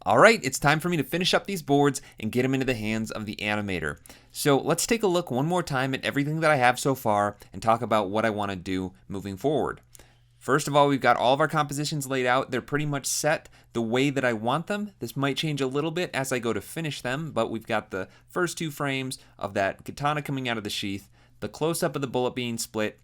Alright, it's time for me to finish up these boards and get them into the hands of the animator. So let's take a look one more time at everything that I have so far and talk about what I want to do moving forward. First of all, we've got all of our compositions laid out. They're pretty much set the way that I want them. This might change a little bit as I go to finish them, but we've got the first two frames of that katana coming out of the sheath, the close-up of the bullet being split,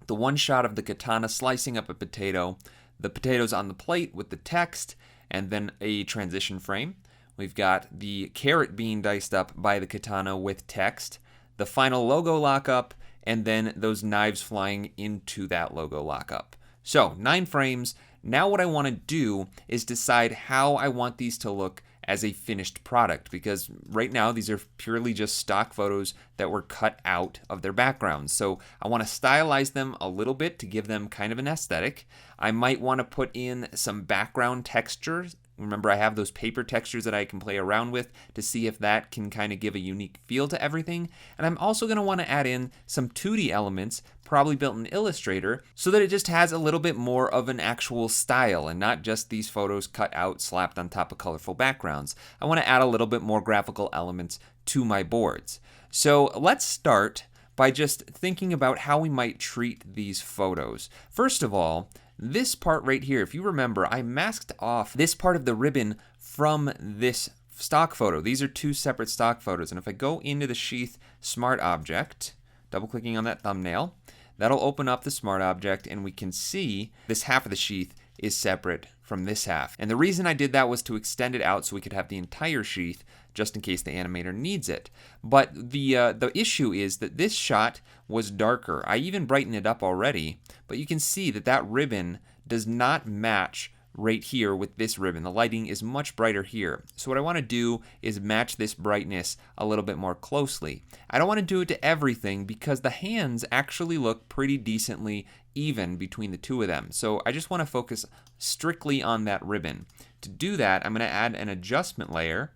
the one shot of the katana slicing up a potato, the potatoes on the plate with the text, and then a transition frame. We've got the carrot being diced up by the katana with text, the final logo lockup, and then those knives flying into that logo lockup. So 9 frames. Now what I want to do is decide how I want these to look as a finished product, because right now these are purely just stock photos that were cut out of their backgrounds. So I want to stylize them a little bit to give them kind of an aesthetic. I might want to put in some background textures. Remember, I have those paper textures that I can play around with to see if that can kind of give a unique feel to everything. And I'm also going to want to add in some 2D elements, probably built in Illustrator, so that it just has a little bit more of an actual style and not just these photos cut out, slapped on top of colorful backgrounds. I want to add a little bit more graphical elements to my boards. So let's start by just thinking about how we might treat these photos. First of all, this part right here, if you remember, I masked off this part of the ribbon from this stock photo. These are 2 separate stock photos. And if I go into the Sheath Smart Object, double clicking on that thumbnail, that'll open up the Smart Object and we can see this half of the sheath is separate from this half. And the reason I did that was to extend it out so we could have the entire sheath just in case the animator needs it. But the issue is that this shot was darker. I even brightened it up already, but you can see that that ribbon does not match right here with this ribbon. The lighting is much brighter here. So what I want to do is match this brightness a little bit more closely. I don't want to do it to everything because the hands actually look pretty decently even between the two of them. So I just want to focus strictly on that ribbon. To do that, I'm going to add an adjustment layer,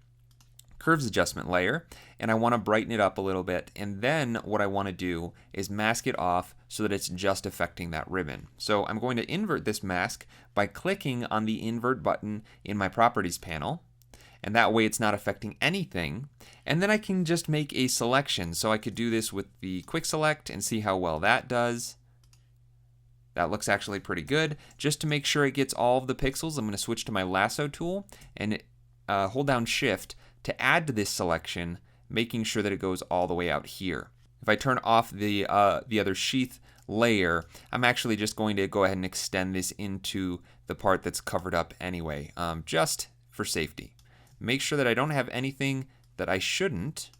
curves adjustment layer, and I want to brighten it up a little bit. And then what I want to do is mask it off so that it's just affecting that ribbon. So I'm going to invert this mask by clicking on the invert button in my properties panel. And that way it's not affecting anything. And then I can just make a selection. So I could do this with the quick select and see how well that does. That looks actually pretty good. Just to make sure it gets all of the pixels, I'm going to switch to my lasso tool and hold down Shift to add to this selection, making sure that it goes all the way out here. If I turn off the other sheath layer, I'm actually just going to go ahead and extend this into the part that's covered up anyway, just for safety. Make sure that I don't have anything that I shouldn't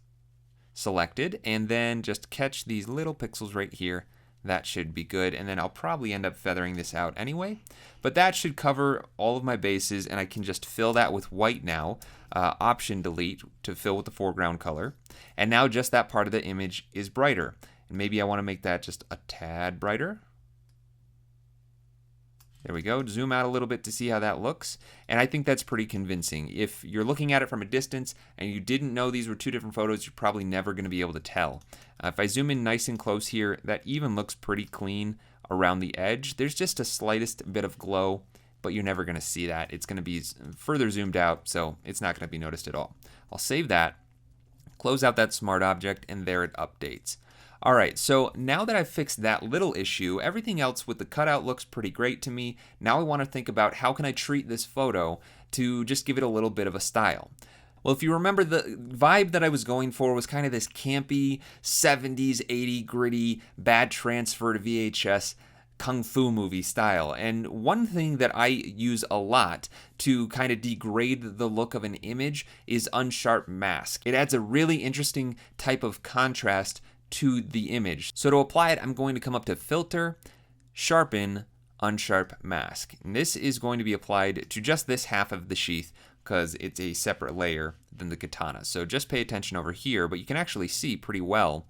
selected, and then just catch these little pixels right here. That should be good, and then I'll probably end up feathering this out anyway. But that should cover all of my bases, and I can just fill that with white now. Option delete to fill with the foreground color. And now just that part of the image is brighter. And maybe I want to make that just a tad brighter. There we go. Zoom out a little bit to see how that looks. And I think that's pretty convincing. If you're looking at it from a distance and you didn't know these were 2 different photos, you're probably never going to be able to tell. If I zoom in nice and close here, that even looks pretty clean around the edge. There's just a slightest bit of glow, but you're never going to see that. It's going to be further zoomed out, so it's not going to be noticed at all. I'll save that, close out that smart object, and there it updates. Alright, so now that I've fixed that little issue, everything else with the cutout looks pretty great to me. Now I want to think about how can I treat this photo to just give it a little bit of a style. Well, if you remember, the vibe that I was going for was kind of this campy, 70s, 80s, gritty, bad transfer to VHS kung fu movie style. And one thing that I use a lot to kind of degrade the look of an image is unsharp mask. It adds a really interesting type of contrast to the image. So to apply it, I'm going to come up to Filter, Sharpen, Unsharp Mask. And this is going to be applied to just this half of the sheath because it's a separate layer than the katana. So just pay attention over here, but you can actually see pretty well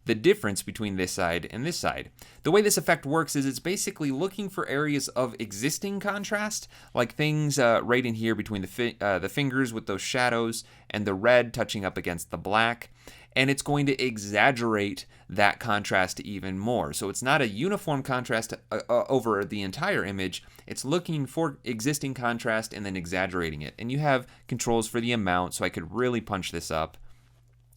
the difference between this side and this side. The way this effect works is it's basically looking for areas of existing contrast, like things right in here between the fingers with those shadows and the red touching up against the black. and it's going to exaggerate that contrast even more. So it's not a uniform contrast over the entire image. It's looking for existing contrast and then exaggerating it. And you have controls for the amount, so I could really punch this up,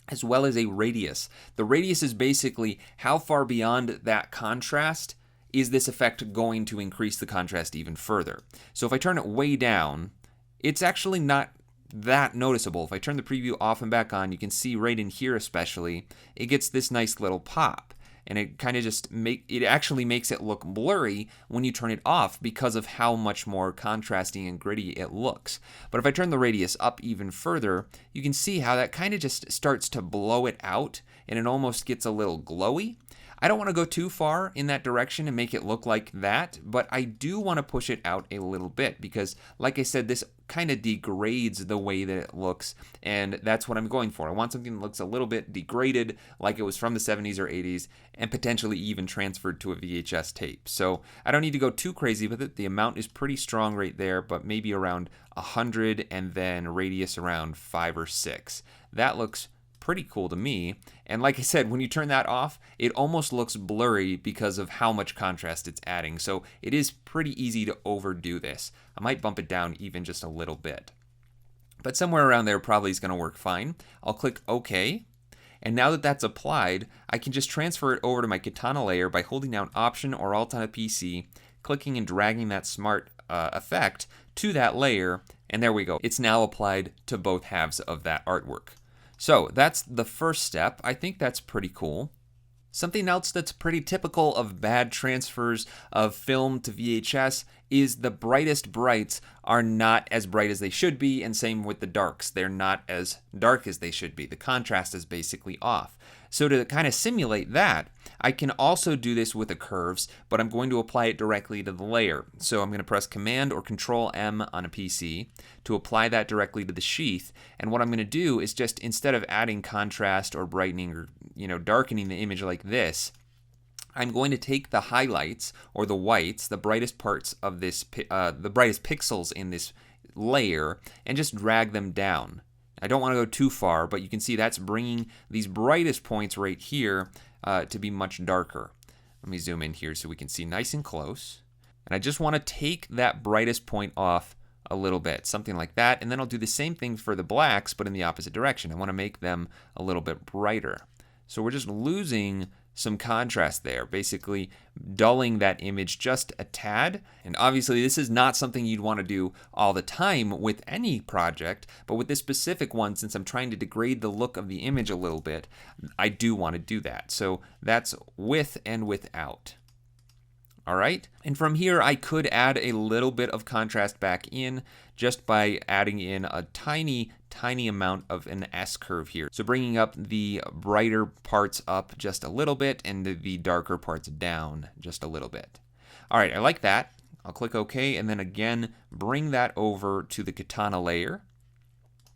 as well as a radius. The radius is basically how far beyond that contrast is this effect going to increase the contrast even further. So if I turn it way down, it's actually not that noticeable. If I turn the preview off and back on, you can see right in here especially, it gets this nice little pop. And it kind of just actually makes it look blurry when you turn it off because of how much more contrasty and gritty it looks. But if I turn the radius up even further, you can see how that kind of just starts to blow it out and it almost gets a little glowy. I don't want to go too far in that direction and make it look like that, but I do want to push it out a little bit because, like I said, this kind of degrades the way that it looks, and that's what I'm going for. I want something that looks a little bit degraded, like it was from the 70s or 80s, and potentially even transferred to a VHS tape. So I don't need to go too crazy with it. The amount is pretty strong right there, but maybe around 100 and then radius around 5 or 6. That looks pretty cool to me. And like I said, when you turn that off, it almost looks blurry because of how much contrast it's adding. So it is pretty easy to overdo this. I might bump it down even just a little bit. But somewhere around there probably is going to work fine. I'll click OK. And now that that's applied, I can just transfer it over to my Katana layer by holding down Option or Alt on a PC, clicking and dragging that smart effect to that layer. And there we go. It's now applied to both halves of that artwork. So that's the first step. I think that's pretty cool. Something else that's pretty typical of bad transfers of film to VHS is the brightest brights are not as bright as they should be, and same with the darks. They're not as dark as they should be. The contrast is basically off. So to kind of simulate that, I can also do this with the curves, but I'm going to apply it directly to the layer. So I'm going to press Command or Control M on a PC to apply that directly to the sheath. And what I'm going to do is just, instead of adding contrast or brightening or darkening the image like this, I'm going to take the highlights or the whites, the brightest parts of this, the brightest pixels in this layer, and just drag them down. I don't want to go too far, but you can see that's bringing these brightest points right here to be much darker. Let me zoom in here so we can see nice and close. And I just want to take that brightest point off a little bit, something like that. And then I'll do the same thing for the blacks, but in the opposite direction. I want to make them a little bit brighter. So we're just losing some contrast there, basically dulling that image just a tad. And obviously this is not something you'd want to do all the time with any project, but with this specific one, since I'm trying to degrade the look of the image a little bit, I do want to do that. So that's with and without. All right, and from here I could add a little bit of contrast back in just by adding in a tiny amount of an S-curve here. So bringing up the brighter parts up just a little bit and the darker parts down just a little bit. All right, I like that. I'll click OK and then again bring that over to the Katana layer.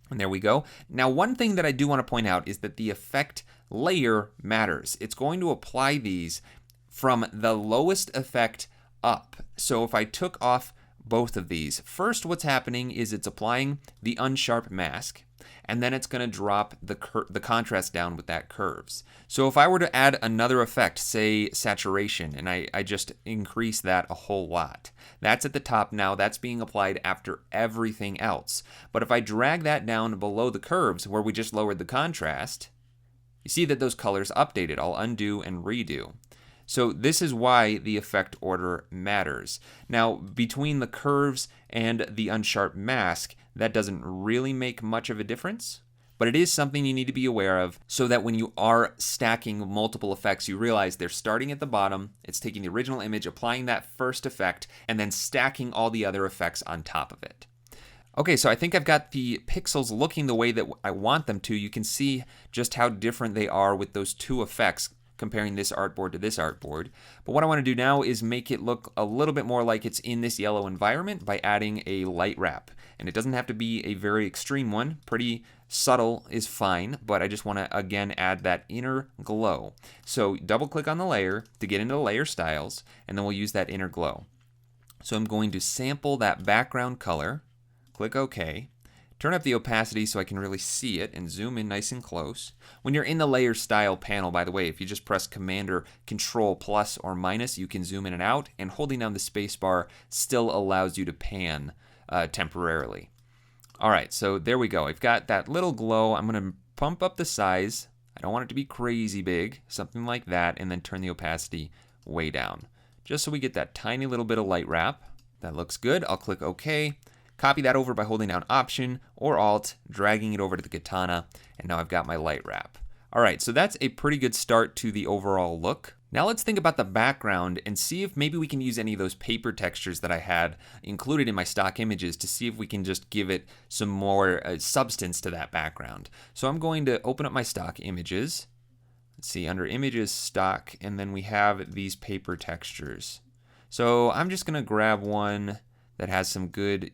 And there we go. Now, one thing that I do want to point out is that the effect layer matters. It's going to apply these from the lowest effect up. So if I took off both of these, first what's happening is it's applying the unsharp mask, and then it's going to drop the contrast down with that curves. So if I were to add another effect, say saturation, and I just increase that a whole lot, that's at the top now, that's being applied after everything else. But if I drag that down below the curves where we just lowered the contrast, you see that those colors updated. I'll undo and redo. So this is why the effect order matters. Now, between the curves and the unsharp mask, that doesn't really make much of a difference, but it is something you need to be aware of so that when you are stacking multiple effects, you realize they're starting at the bottom, it's taking the original image, applying that first effect, and then stacking all the other effects on top of it. Okay, so I think I've got the pixels looking the way that I want them to. You can see just how different they are with those two effects, comparing this artboard to this artboard. But what I want to do now is make it look a little bit more like it's in this yellow environment by adding a light wrap. And it doesn't have to be a very extreme one. Pretty subtle is fine, but I just want to, again, add that inner glow. So double click on the layer to get into the layer styles, and then we'll use that inner glow. So I'm going to sample that background color, click OK, Turn up the opacity so I can really see it and zoom in nice and close. When you're in the layer style panel, by the way, if you just press Command or Control plus or minus, you can zoom in and out, and holding down the space bar still allows you to pan temporarily. All right, so there we go. I've got that little glow. I'm going to pump up the size. I don't want it to be crazy big, something like that, and then turn the opacity way down, just so we get that tiny little bit of light wrap. That looks good. I'll click OK. Copy that over by holding down Option or Alt, dragging it over to the katana, and now I've got my light wrap. All right, so that's a pretty good start to the overall look. Now let's think about the background and see if maybe we can use any of those paper textures that I had included in my stock images to see if we can just give it some more substance to that background. So I'm going to open up my stock images. Let's see, under Images, Stock, and then we have these paper textures. So I'm just going to grab one that has some good,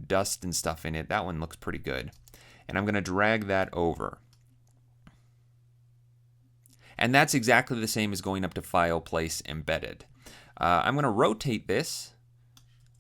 dust and stuff in it. That one looks pretty good. And I'm going to drag that over. And that's exactly the same as going up to File, Place, Embedded. I'm going to rotate this,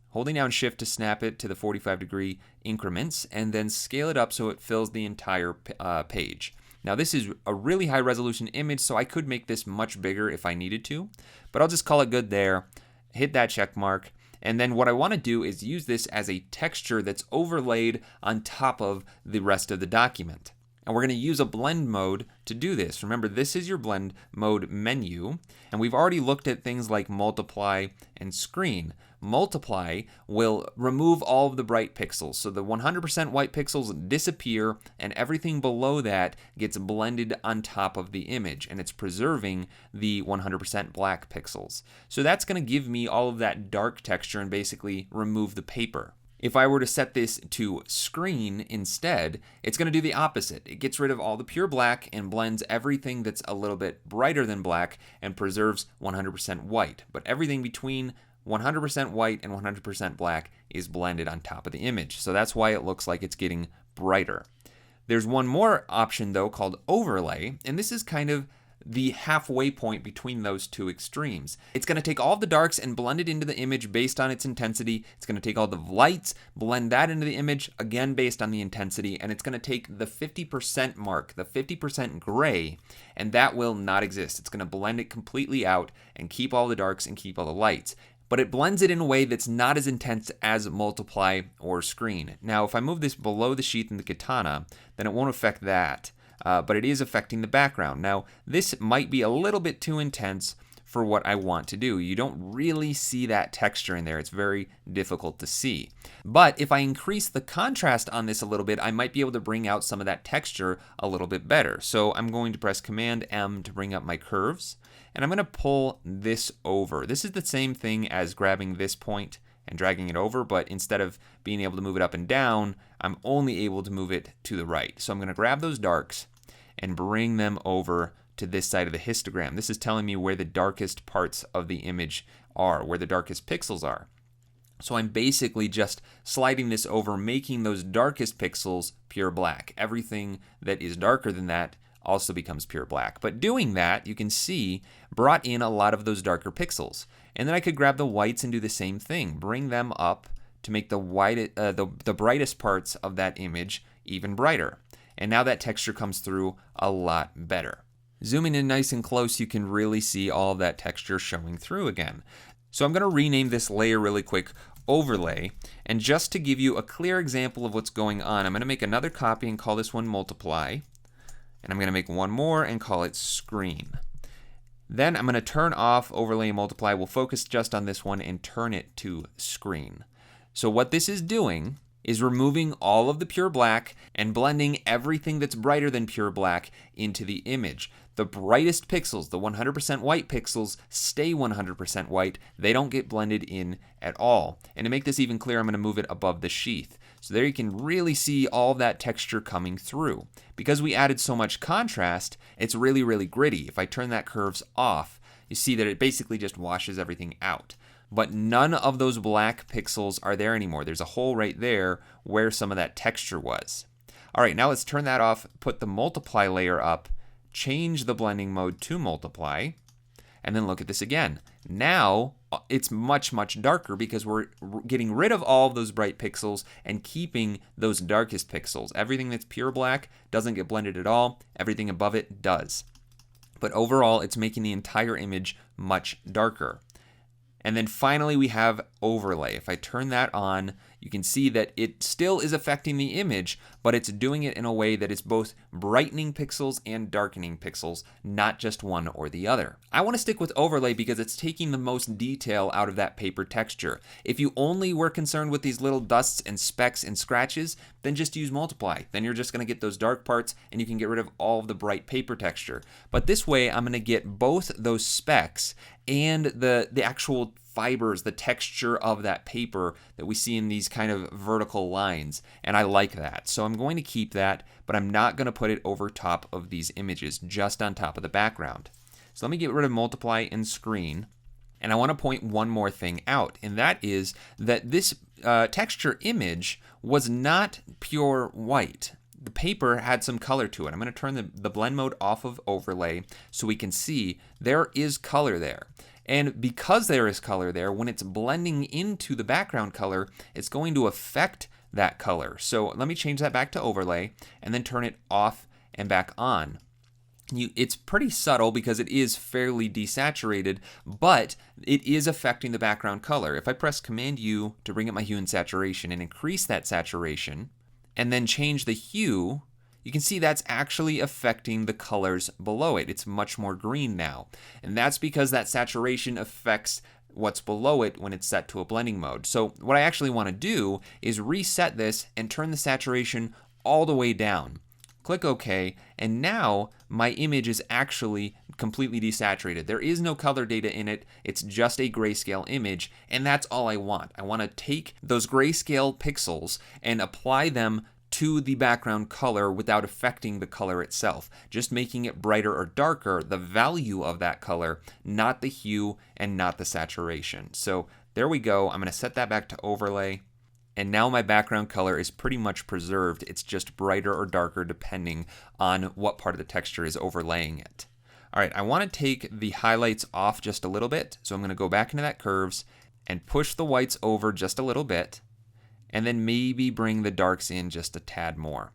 holding down Shift to snap it to the 45-degree increments, and then scale it up so it fills the entire page. Now this is a really high resolution image, so I could make this much bigger if I needed to, but I'll just call it good there, hit that check mark, and then what I want to do is use this as a texture that's overlaid on top of the rest of the document. And we're going to use a blend mode to do this. Remember, this is your blend mode menu, and we've already looked at things like multiply and screen. Multiply will remove all of the bright pixels, so the 100% white pixels disappear, and everything below that gets blended on top of the image, and it's preserving the 100% black pixels. So that's going to give me all of that dark texture and basically remove the paper. If I were to set this to screen instead, it's going to do the opposite. It gets rid of all the pure black and blends everything that's a little bit brighter than black and preserves 100% white. But everything between 100% white and 100% black is blended on top of the image. So that's why it looks like it's getting brighter. There's one more option though called overlay, and this is kind of the halfway point between those two extremes. It's going to take all the darks and blend it into the image based on its intensity. It's going to take all the lights, blend that into the image, again based on the intensity, and it's going to take the 50% mark, the 50% gray, and that will not exist. It's going to blend it completely out and keep all the darks and keep all the lights. But it blends it in a way that's not as intense as multiply or screen. Now, if I move this below the sheath in the katana, then it won't affect that. But it is affecting the background. Now, this might be a little bit too intense for what I want to do. You don't really see that texture in there. It's very difficult to see. But if I increase the contrast on this a little bit, I might be able to bring out some of that texture a little bit better. So I'm going to press Command M to bring up my curves, and I'm going to pull this over. This is the same thing as grabbing this point and dragging it over, but instead of being able to move it up and down, I'm only able to move it to the right. So I'm going to grab those darks and bring them over to this side of the histogram. This is telling me where the darkest parts of the image are, where the darkest pixels are. So I'm basically just sliding this over, making those darkest pixels pure black. Everything that is darker than that also becomes pure black. But doing that, you can see, brought in a lot of those darker pixels. And then I could grab the whites and do the same thing, bring them up to make the brightest parts of that image even brighter. And now that texture comes through a lot better. Zooming in nice and close, you can really see all of that texture showing through again. So I'm going to rename this layer really quick, Overlay. And just to give you a clear example of what's going on, I'm going to make another copy and call this one Multiply. And I'm going to make one more and call it Screen. Then I'm going to turn off Overlay and Multiply. We'll focus just on this one and turn it to Screen. So what this is doing is removing all of the pure black and blending everything that's brighter than pure black into the image. The brightest pixels, the 100% white pixels, stay 100% white. They don't get blended in at all. And to make this even clearer, I'm going to move it above the sheath. So there you can really see all that texture coming through. Because we added so much contrast, it's really, really gritty. If I turn that curves off, you see that it basically just washes everything out. But none of those black pixels are there anymore. There's a hole right there where some of that texture was. All right, now let's turn that off, put the multiply layer up, change the blending mode to multiply, and then look at this again. Now it's much, much darker because we're getting rid of all of those bright pixels and keeping those darkest pixels. Everything that's pure black doesn't get blended at all. Everything above it does. But overall, it's making the entire image much darker. And then finally, we have overlay. If I turn that on, you can see that it still is affecting the image, but it's doing it in a way that is both brightening pixels and darkening pixels, not just one or the other. I want to stick with overlay because it's taking the most detail out of that paper texture. If you only were concerned with these little dusts and specks and scratches, then just use multiply. Then you're just going to get those dark parts and you can get rid of all of the bright paper texture. But this way, I'm going to get both those specks and the actual fibers, the texture of that paper that we see in these kind of vertical lines, and I like that. So I'm going to keep that, but I'm not going to put it over top of these images, just on top of the background. So let me get rid of multiply and screen, and I want to point one more thing out, and that is that this texture image was not pure white. The paper had some color to it. I'm going to turn the blend mode off of overlay so we can see there is color there. And because there is color there, when it's blending into the background color, it's going to affect that color. So let me change that back to overlay and then turn it off and back on. It's pretty subtle because it is fairly desaturated, but it is affecting the background color. If I press Command U to bring up my hue and saturation and increase that saturation, and then change the hue, you can see that's actually affecting the colors below it. It's much more green now. And that's because that saturation affects what's below it when it's set to a blending mode. So what I actually want to do is reset this and turn the saturation all the way down. Click OK, and now my image is actually completely desaturated. There is no color data in it. It's just a grayscale image, and that's all I want. I want to take those grayscale pixels and apply them to the background color without affecting the color itself, just making it brighter or darker, the value of that color, not the hue and not the saturation. So there we go. I'm going to set that back to overlay. And now my background color is pretty much preserved. It's just brighter or darker depending on what part of the texture is overlaying it. All right, I want to take the highlights off just a little bit. So I'm going to go back into that curves and push the whites over just a little bit. And then maybe bring the darks in just a tad more.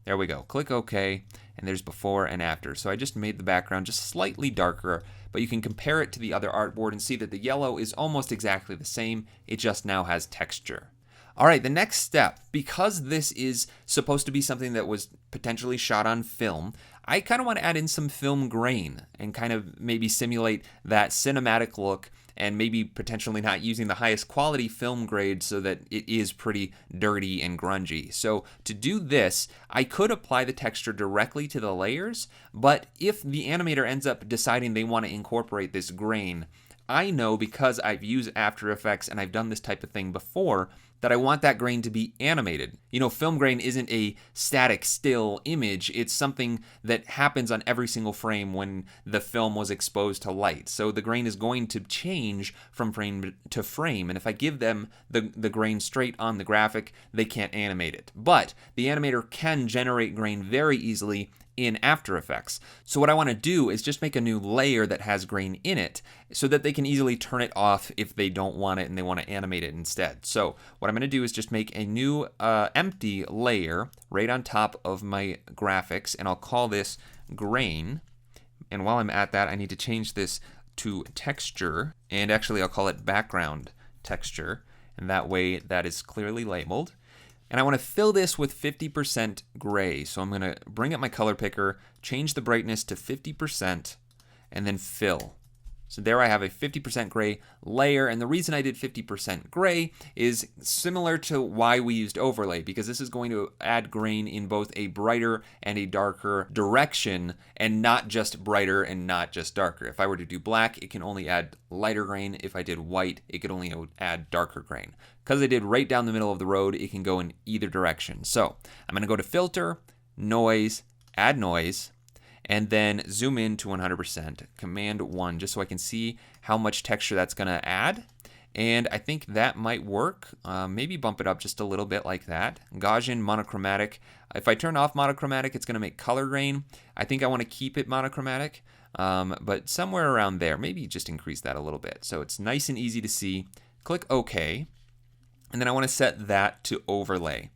There we go. Click OK, and there's before and after. So I just made the background just slightly darker, but you can compare it to the other artboard and see that the yellow is almost exactly the same. It just now has texture. All right, the next step, because this is supposed to be something that was potentially shot on film, I kind of want to add in some film grain and kind of maybe simulate that cinematic look and maybe potentially not using the highest quality film grade so that it is pretty dirty and grungy. So to do this, I could apply the texture directly to the layers, but if the animator ends up deciding they want to incorporate this grain, I know because I've used After Effects and I've done this type of thing before that I want that grain to be animated. You know, film grain isn't a static, still image. It's something that happens on every single frame when the film was exposed to light. So the grain is going to change from frame to frame. And if I give them the grain straight on the graphic, they can't animate it. But the animator can generate grain very easily in After Effects. So what I want to do is just make a new layer that has grain in it so that they can easily turn it off if they don't want it and they want to animate it instead. So what I'm going to do is just make a new empty layer right on top of my graphics, and I'll call this grain. And while I'm at that, I need to change this to texture, and actually I'll call it background texture, and that way that is clearly labeled. And I want to fill this with 50% gray. So I'm going to bring up my color picker, change the brightness to 50%, and then fill. So there I have a 50% gray layer, and the reason I did 50% gray is similar to why we used overlay, because this is going to add grain in both a brighter and a darker direction, and not just brighter and not just darker. If I were to do black, it can only add lighter grain. If I did white, it could only add darker grain. Because I did right down the middle of the road, it can go in either direction. So I'm going to go to Filter, Noise, Add Noise, and then zoom in to 100%, Command 1, just so I can see how much texture that's going to add. And I think that might work. Maybe bump it up just a little bit like that. Gaussian monochromatic. If I turn off monochromatic, it's going to make color grain. I think I want to keep it monochromatic. but somewhere around there. Maybe just increase that a little bit. So it's nice and easy to see. Click OK. And then I want to set that to overlay.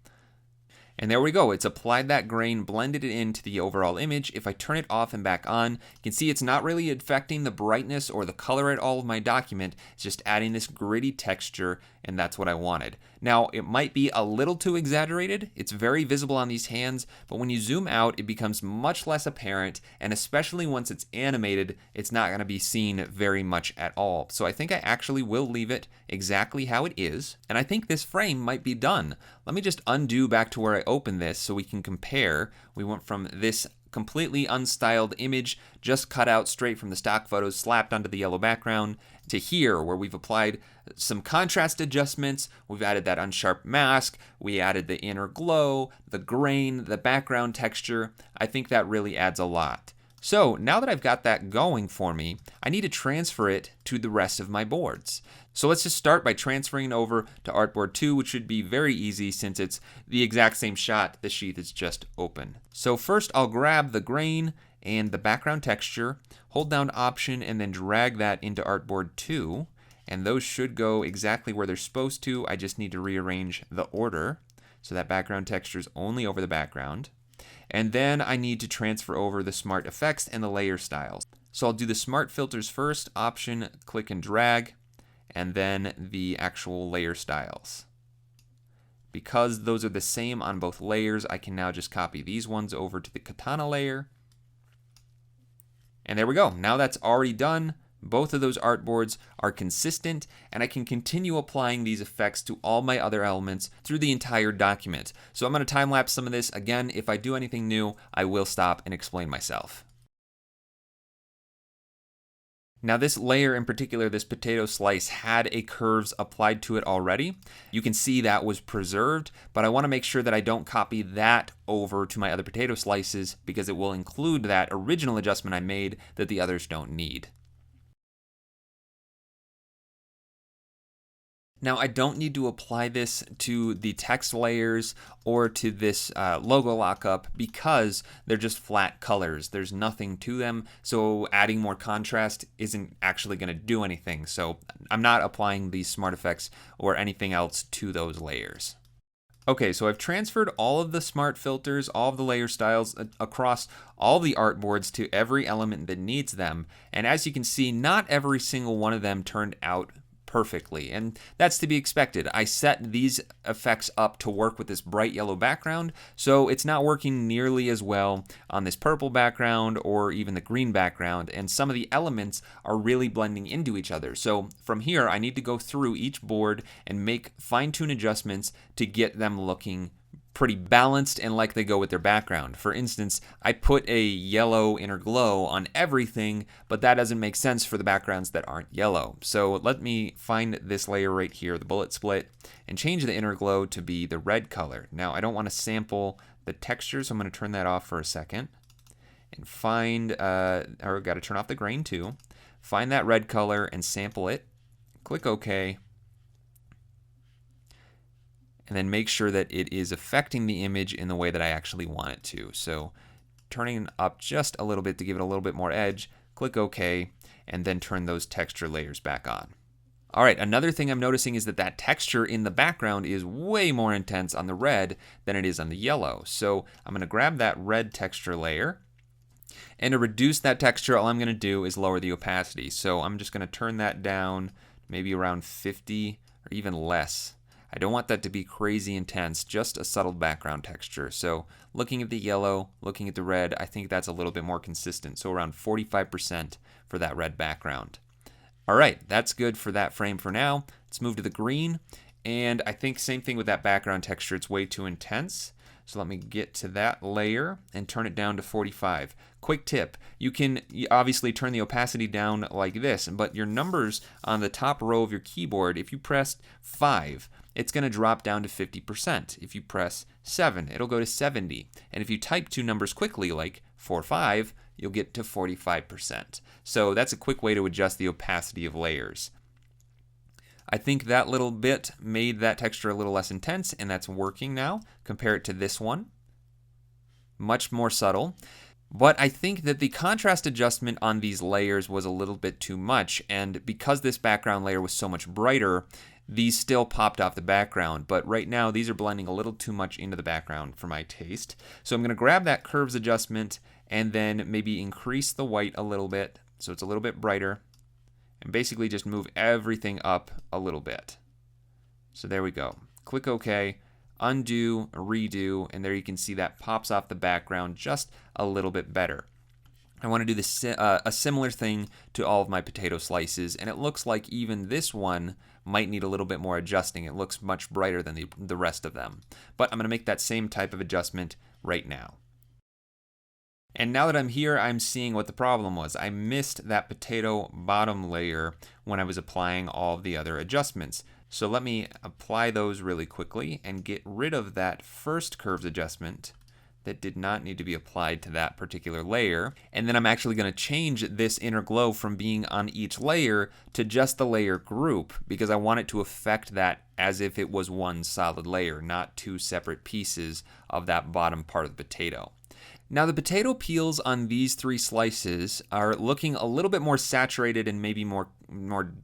And there we go. It's applied that grain, blended it into the overall image. If I turn it off and back on, you can see it's not really affecting the brightness or the color at all of my document. It's just adding this gritty texture, and that's what I wanted. Now, it might be a little too exaggerated. It's very visible on these hands, but when you zoom out, it becomes much less apparent, and especially once it's animated, it's not going to be seen very much at all. So I think I actually will leave it exactly how it is, and I think this frame might be done. Let me just undo back to where I opened this so we can compare. We went from this completely unstyled image, just cut out straight from the stock photos, slapped onto the yellow background, to here where we've applied some contrast adjustments. We've added that unsharp mask, we added the inner glow, the grain, the background texture. I think that really adds a lot. So now that I've got that going for me, I need to transfer it to the rest of my boards. So let's just start by transferring over to Artboard 2, which should be very easy since it's the exact same shot. The sheath is just open. So first I'll grab the grain and the background texture, hold down Option, and then drag that into Artboard 2. And those should go exactly where they're supposed to. I just need to rearrange the order so that background texture is only over the background. And then I need to transfer over the smart effects and the layer styles. So I'll do the smart filters first, Option, click and drag, and then the actual layer styles. Because those are the same on both layers, I can now just copy these ones over to the Katana layer. And there we go. Now that's already done. Both of those artboards are consistent, and I can continue applying these effects to all my other elements through the entire document. So I'm going to time-lapse some of this. Again, if I do anything new, I will stop and explain myself. Now this layer in particular, this potato slice, had a curves applied to it already. You can see that was preserved, but I want to make sure that I don't copy that over to my other potato slices because it will include that original adjustment I made that the others don't need. Now I don't need to apply this to the text layers or to this logo lockup because they're just flat colors. There's nothing to them, so adding more contrast isn't actually going to do anything. So I'm not applying these smart effects or anything else to those layers. Okay, so I've transferred all of the smart filters, all of the layer styles across all the artboards to every element that needs them. And as you can see, not every single one of them turned out perfectly, and that's to be expected. I set these effects up to work with this bright yellow background, so it's not working nearly as well on this purple background or even the green background, and some of the elements are really blending into each other. So from here, I need to go through each board and make fine-tune adjustments to get them looking pretty balanced and like they go with their background. For instance, I put a yellow inner glow on everything, but that doesn't make sense for the backgrounds that aren't yellow. So let me find this layer right here, the bullet split, and change the inner glow to be the red color. Now I don't want to sample the texture, so I'm going to turn that off for a second and find, or got to turn off the grain too. Find that red color and sample it. Click OK. And then make sure that it is affecting the image in the way that I actually want it to. So turning up just a little bit to give it a little bit more edge, click OK, and then turn those texture layers back on. All right, another thing I'm noticing is that that texture in the background is way more intense on the red than it is on the yellow. So I'm going to grab that red texture layer, and to reduce that texture, all I'm going to do is lower the opacity. So I'm just going to turn that down maybe around 50 or even less. I don't want that to be crazy intense, just a subtle background texture. So looking at the yellow, looking at the red, I think that's a little bit more consistent. So around 45% for that red background. All right, that's good for that frame for now. Let's move to the green. And I think same thing with that background texture. It's way too intense. So let me get to that layer and turn it down to 45. Quick tip, you can obviously turn the opacity down like this, but your numbers on the top row of your keyboard, if you pressed 5, it's going to drop down to 50%. If you press 7, it'll go to 70. And if you type two numbers quickly, like 4-5, you'll get to 45%. So that's a quick way to adjust the opacity of layers. I think that little bit made that texture a little less intense, and that's working now. Compare it to this one. Much more subtle. But I think that the contrast adjustment on these layers was a little bit too much, and because this background layer was so much brighter, these still popped off the background, but right now these are blending a little too much into the background for my taste. So I'm going to grab that curves adjustment and then maybe increase the white a little bit so it's a little bit brighter, and basically just move everything up a little bit. So there we go. Click OK, undo, redo, and there you can see that pops off the background just a little bit better. I want to do this, a similar thing to all of my potato slices, and it looks like even this one might need a little bit more adjusting. It looks much brighter than the rest of them. But I'm going to make that same type of adjustment right now. And now that I'm here, I'm seeing what the problem was. I missed that potato bottom layer when I was applying all of the other adjustments. So let me apply those really quickly and get rid of that first curves adjustment that did not need to be applied to that particular layer. And then I'm actually going to change this inner glow from being on each layer to just the layer group, because I want it to affect that as if it was one solid layer, not two separate pieces of that bottom part of the potato. Now the potato peels on these three slices are looking a little bit more saturated and maybe more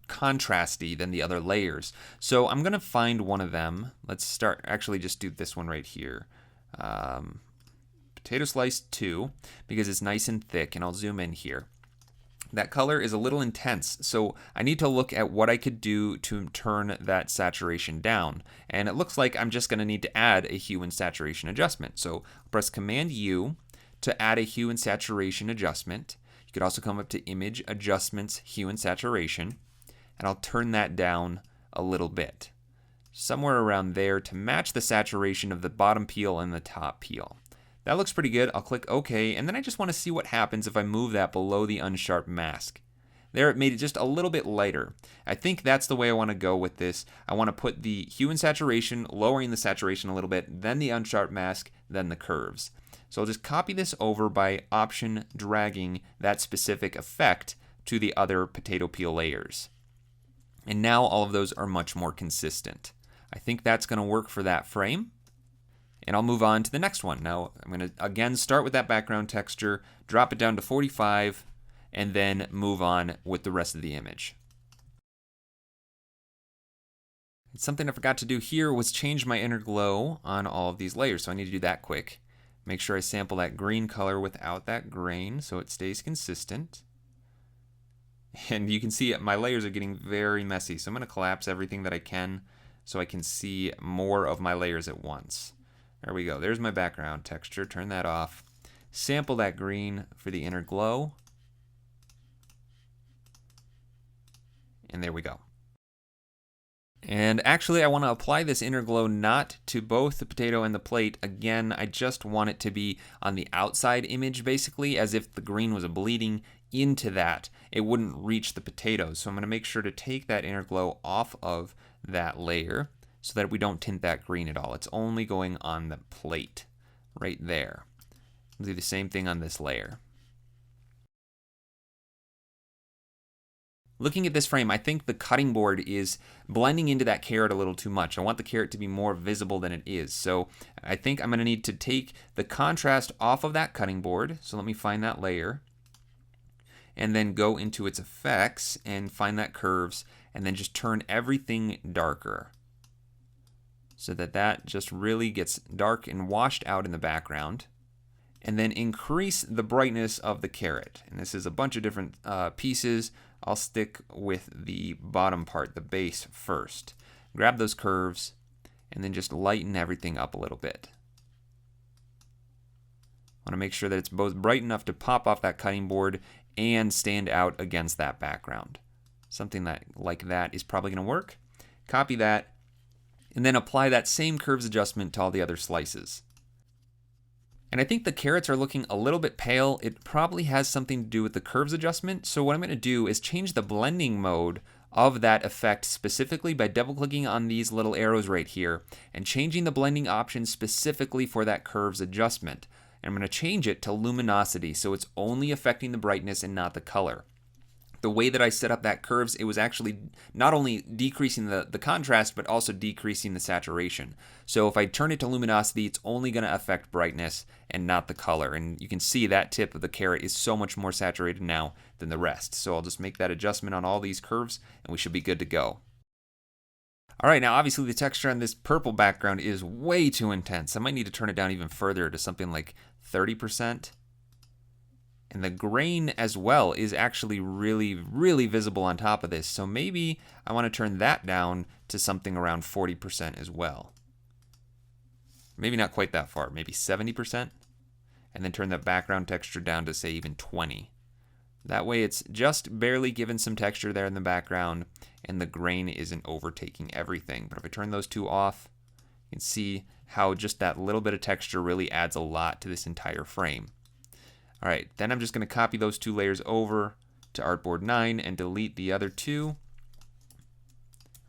contrasty than the other layers. So I'm going to find one of them. Let's actually just do this one right here. Potato slice 2, because it's nice and thick, and I'll zoom in here. That color is a little intense, so I need to look at what I could do to turn that saturation down. And it looks like I'm just going to need to add a hue and saturation adjustment. So press Command U to add a hue and saturation adjustment. You could also come up to Image, Adjustments, Hue and Saturation, and I'll turn that down a little bit, somewhere around there, to match the saturation of the bottom peel and the top peel. That looks pretty good. I'll click OK, and then I just want to see what happens if I move that below the unsharp mask. There, it made it just a little bit lighter. I think that's the way I want to go with this. I want to put the hue and saturation, lowering the saturation a little bit, then the unsharp mask, then the curves. So I'll just copy this over by Option dragging that specific effect to the other potato peel layers. And now all of those are much more consistent. I think that's going to work for that frame. And I'll move on to the next one. Now I'm going to again start with that background texture, drop it down to 45, and then move on with the rest of the image. Something I forgot to do here was change my inner glow on all of these layers, so I need to do that quick. Make sure I sample that green color without that grain so it stays consistent. And you can see my layers are getting very messy, so I'm going to collapse everything that I can so I can see more of my layers at once. There we go. There's my background texture. Turn that off. Sample that green for the inner glow. And there we go. And actually, I want to apply this inner glow not to both the potato and the plate. Again, I just want it to be on the outside image, basically, as if the green was bleeding into that. It wouldn't reach the potatoes. So I'm going to make sure to take that inner glow off of that layer, so that we don't tint that green at all. It's only going on the plate right there. We'll do the same thing on this layer. Looking at this frame, I think the cutting board is blending into that carrot a little too much. I want the carrot to be more visible than it is. So I think I'm going to need to take the contrast off of that cutting board. So let me find that layer, and then go into its effects and find that curves, and then just turn everything darker, so that that just really gets dark and washed out in the background. And then increase the brightness of the carrot. And this is a bunch of different pieces. I'll stick with the bottom part, the base, first. Grab those curves, and then just lighten everything up a little bit. I want to make sure that it's both bright enough to pop off that cutting board and stand out against that background. Something like that is probably going to work. Copy that, and then apply that same curves adjustment to all the other slices. And I think the carrots are looking a little bit pale. It probably has something to do with the curves adjustment. So what I'm going to do is change the blending mode of that effect specifically by double-clicking on these little arrows right here and changing the blending option specifically for that curves adjustment. And I'm going to change it to luminosity, so it's only affecting the brightness and not the color. the way that I set up that curves, it was actually not only decreasing the contrast, but also decreasing the saturation. So if I turn it to luminosity, it's only going to affect brightness and not the color. And you can see that tip of the caret is so much more saturated now than the rest. So I'll just make that adjustment on all these curves, and we should be good to go. All right, now obviously the texture on this purple background is way too intense. I might need to turn it down even further to something like 30%. And the grain as well is actually really, really visible on top of this. So maybe I want to turn that down to something around 40% as well. Maybe not quite that far, maybe 70%. And then turn the background texture down to say even 20. That way it's just barely given some texture there in the background and the grain isn't overtaking everything. But if I turn those two off, you can see how just that little bit of texture really adds a lot to this entire frame. All right, then I'm just going to copy those two layers over to Artboard 9 and delete the other two.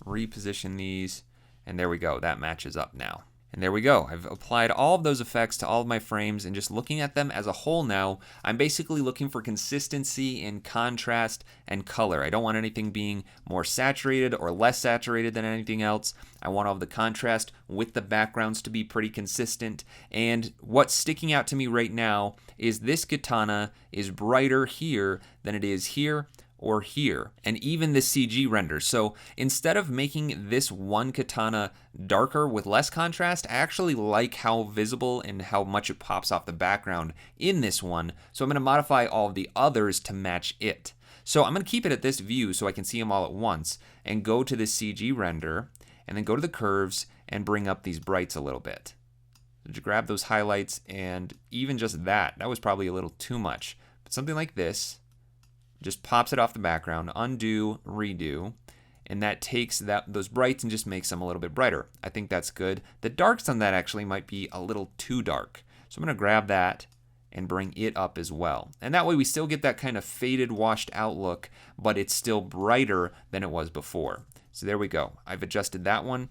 Reposition these, and there we go. That matches up now. And there we go. I've applied all of those effects to all of my frames, and just looking at them as a whole now, I'm basically looking for consistency in contrast and color. I don't want anything being more saturated or less saturated than anything else. I want all of the contrast with the backgrounds to be pretty consistent. And what's sticking out to me right now is this katana is brighter here than it is here or here, and even the CG render. So instead of making this one katana darker with less contrast, I actually like how visible and how much it pops off the background in this one. So I'm going to modify all of the others to match it. So I'm going to keep it at this view so I can see them all at once, and go to this CG render, and then go to the curves and bring up these brights a little bit. So to grab those highlights, and even just that was probably a little too much. But something like this just pops it off the background, undo, redo, and that takes those brights and just makes them a little bit brighter. I think that's good. The darks on that actually might be a little too dark. So I'm going to grab that and bring it up as well. And that way we still get that kind of faded, washed out look, but it's still brighter than it was before. So there we go. I've adjusted that one.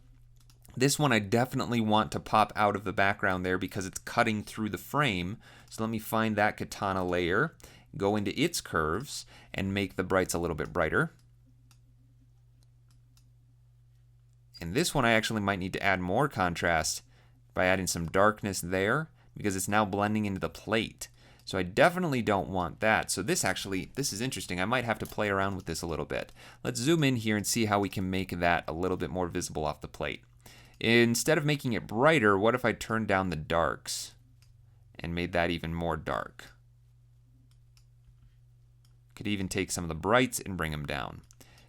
This one I definitely want to pop out of the background there because it's cutting through the frame. So let me find that katana layer, go into its curves, and make the brights a little bit brighter. And this one I actually might need to add more contrast by adding some darkness there because it's now blending into the plate. So I definitely don't want that. So this is interesting. I might have to play around with this a little bit. Let's zoom in here and see how we can make that a little bit more visible off the plate. Instead of making it brighter, what if I turned down the darks and made that even more dark? Could even take some of the brights and bring them down.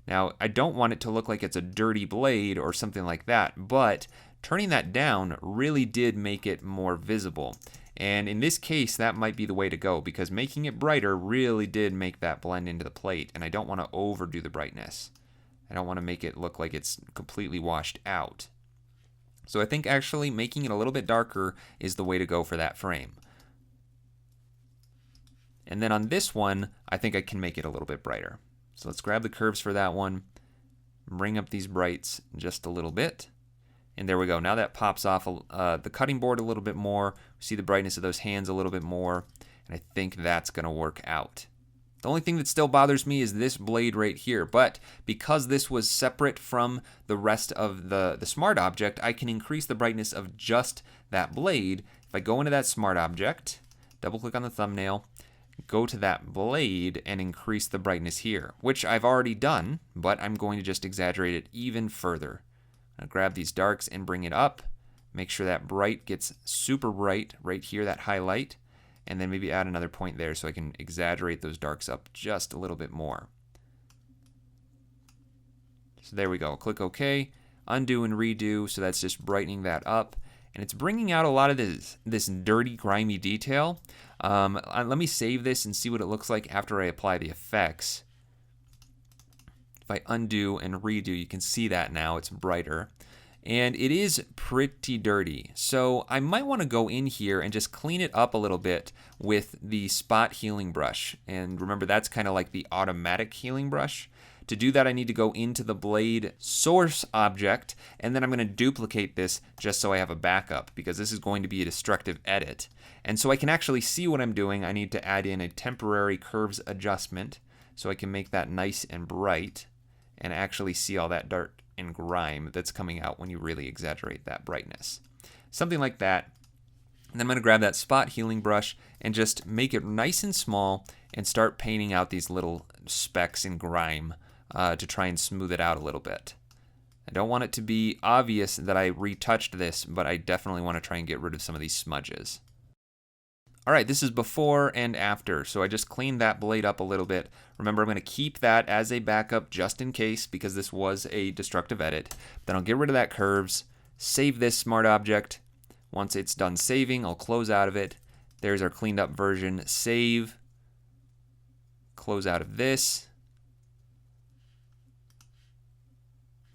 Now, I don't want it to look like it's a dirty blade or something like that, but turning that down really did make it more visible. And in this case, that might be the way to go because making it brighter really did make that blend into the plate, and I don't want to overdo the brightness. I don't want to make it look like it's completely washed out. So I think actually making it a little bit darker is the way to go for that frame. And then on this one, I think I can make it a little bit brighter. So let's grab the curves for that one, bring up these brights just a little bit. And there we go. Now that pops off the cutting board a little bit more. We see the brightness of those hands a little bit more. And I think that's going to work out. The only thing that still bothers me is this blade right here. But because this was separate from the rest of the smart object, I can increase the brightness of just that blade. If I go into that smart object, double click on the thumbnail, go to that blade and increase the brightness here, which I've already done, but I'm going to just exaggerate it even further. I'll grab these darks and bring it up, make sure that bright gets super bright right here, that highlight, and then maybe add another point there so I can exaggerate those darks up just a little bit more. So there we go. Click OK, undo and redo, so that's just brightening that up. And it's bringing out a lot of this dirty, grimy detail. Let me save this and see what it looks like after I apply the effects. If I undo and redo, you can see that now it's brighter. And it is pretty dirty. So I might want to go in here and just clean it up a little bit with the spot healing brush. And remember, that's kind of like the automatic healing brush. To do that, I need to go into the blade source object, and then I'm going to duplicate this just so I have a backup, because this is going to be a destructive edit. And so I can actually see what I'm doing, I need to add in a temporary curves adjustment. so I can make that nice and bright and actually see all that dirt and grime that's coming out when you really exaggerate that brightness. Something like that. And then I'm going to grab that spot healing brush and just make it nice and small and start painting out these little specks in grime to try and smooth it out a little bit. I don't want it to be obvious that I retouched this, but I definitely want to try and get rid of some of these smudges. All right, this is before and after, so I just cleaned that blade up a little bit. Remember, I'm going to keep that as a backup just in case because this was a destructive edit. Then I'll get rid of that curves, save this smart object. Once it's done saving, I'll close out of it. There's our cleaned up version. Save, close out of this.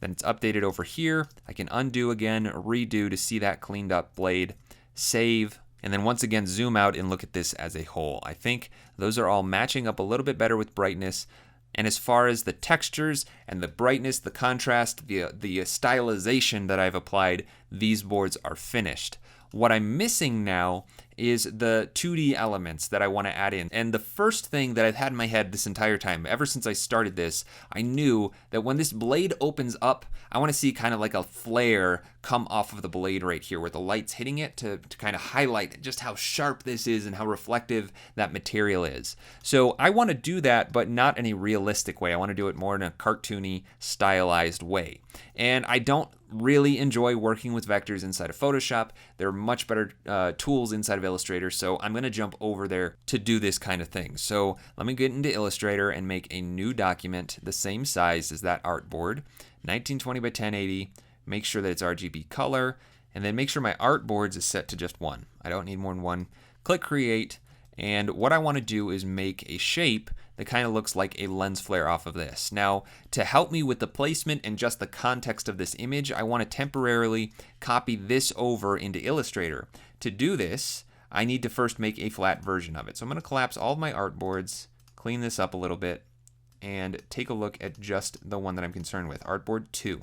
Then it's updated over here. I can undo again, redo to see that cleaned up blade. Save, and then once again zoom out and look at this as a whole. I think those are all matching up a little bit better with brightness. And as far as the textures and the brightness, the contrast, the stylization that I've applied, these boards are finished. What I'm missing now is the 2D elements that I want to add in. And the first thing that I've had in my head this entire time, ever since I started this, I knew that when this blade opens up, I want to see kind of like a flare come off of the blade right here where the light's hitting it to kind of highlight just how sharp this is and how reflective that material is. So I want to do that, but not in a realistic way. I want to do it more in a cartoony, stylized way. And I don't really enjoy working with vectors inside of Photoshop. There are much better tools inside of Illustrator, so I'm going to jump over there to do this kind of thing. So let me get into Illustrator and make a new document the same size as that artboard, 1920 by 1080. Make sure that it's RGB color, and then make sure my artboards is set to just one. I don't need more than one. Click Create, and what I want to do is make a shape that kind of looks like a lens flare off of this. Now, to help me with the placement and just the context of this image, I want to temporarily copy this over into Illustrator. To do this, I need to first make a flat version of it. So I'm going to collapse all of my artboards, clean this up a little bit, and take a look at just the one that I'm concerned with, artboard 2.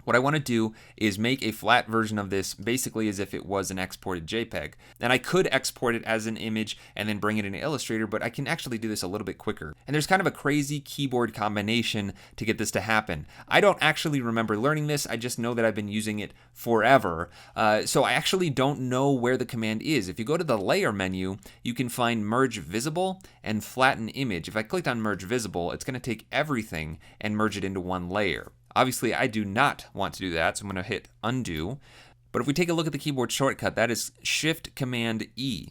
What I want to do is make a flat version of this basically as if it was an exported JPEG. And I could export it as an image and then bring it into Illustrator, but I can actually do this a little bit quicker. And there's kind of a crazy keyboard combination to get this to happen. I don't actually remember learning this, I just know that I've been using it forever. So I actually don't know where the command is. If you go to the layer menu, you can find merge visible and flatten image. If I clicked on merge visible, it's going to take everything and merge it into one layer. Obviously, I do not want to do that, so I'm going to hit undo. But if we take a look at the keyboard shortcut, that is Shift-Command-E,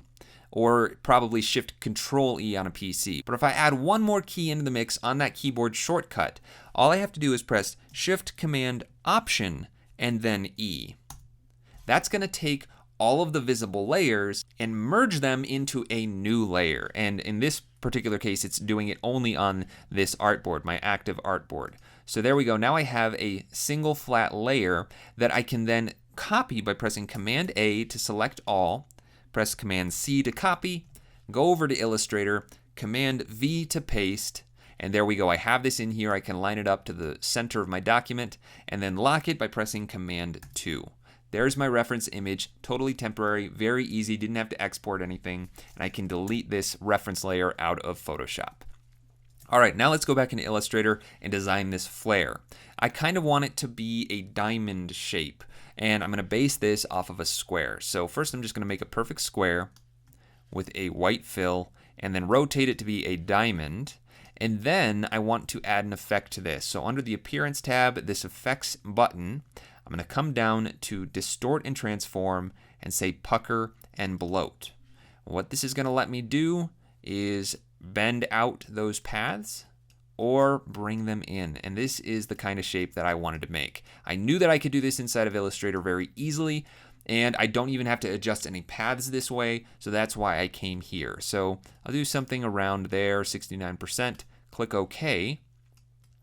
or probably Shift-Control-E on a PC. But if I add one more key into the mix on that keyboard shortcut, all I have to do is press Shift-Command-Option and then E. That's going to take all of the visible layers and merge them into a new layer. And in this particular case, it's doing it only on this artboard, my active artboard. So there we go. Now I have a single flat layer that I can then copy by pressing Command A to select all, press Command C to copy, go over to Illustrator, Command V to paste, and there we go. I have this in here. I can line it up to the center of my document and then lock it by pressing Command 2. There's my reference image, totally temporary, very easy, didn't have to export anything, and I can delete this reference layer out of Photoshop. All right, now let's go back into Illustrator and design this flare. I kind of want it to be a diamond shape, and I'm going to base this off of a square. So first I'm just going to make a perfect square with a white fill, and then rotate it to be a diamond. And then I want to add an effect to this. So under the Appearance tab, this Effects button, I'm going to come down to Distort and Transform and say Pucker and Bloat. What this is going to let me do is bend out those paths or bring them in. And this is the kind of shape that I wanted to make. I knew that I could do this inside of Illustrator very easily, and I don't even have to adjust any paths this way, so that's why I came here. So I'll do something around there, 69%, click OK,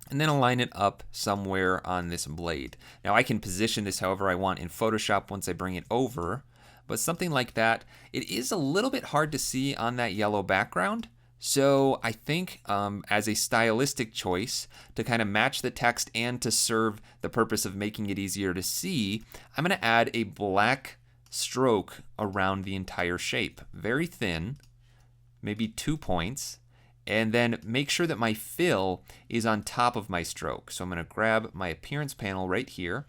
and then align it up somewhere on this blade. Now I can position this however I want in Photoshop once I bring it over, but something like that. It is a little bit hard to see on that yellow background, so I think as a stylistic choice to kind of match the text and to serve the purpose of making it easier to see, I'm going to add a black stroke around the entire shape. Very thin, maybe 2 points, And then make sure that my fill is on top of my stroke. So I'm going to grab my appearance panel right here,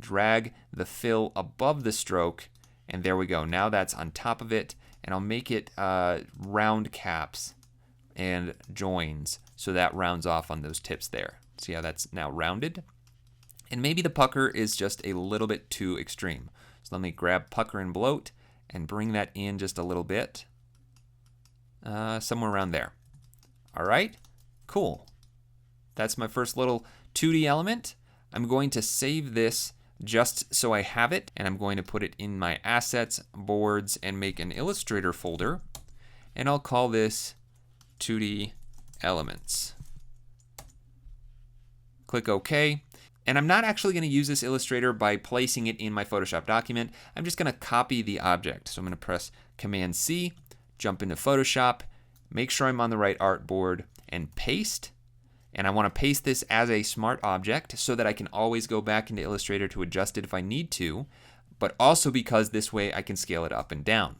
drag the fill above the stroke, and there we go. Now that's on top of it, and I'll make it round caps and joins so that rounds off on those tips there. See how that's now rounded? And maybe the pucker is just a little bit too extreme. So let me grab pucker and bloat and bring that in just a little bit, somewhere around there. All right, cool. That's my first little 2D element. I'm going to save this just so I have it, and I'm going to put it in my assets, boards, and make an Illustrator folder, and I'll call this 2D elements. Click OK. And I'm not actually going to use this Illustrator by placing it in my Photoshop document. I'm just going to copy the object. So I'm going to press Command C, jump into Photoshop, make sure I'm on the right artboard, and paste. And I want to paste this as a smart object so that I can always go back into Illustrator to adjust it if I need to, but also because this way I can scale it up and down.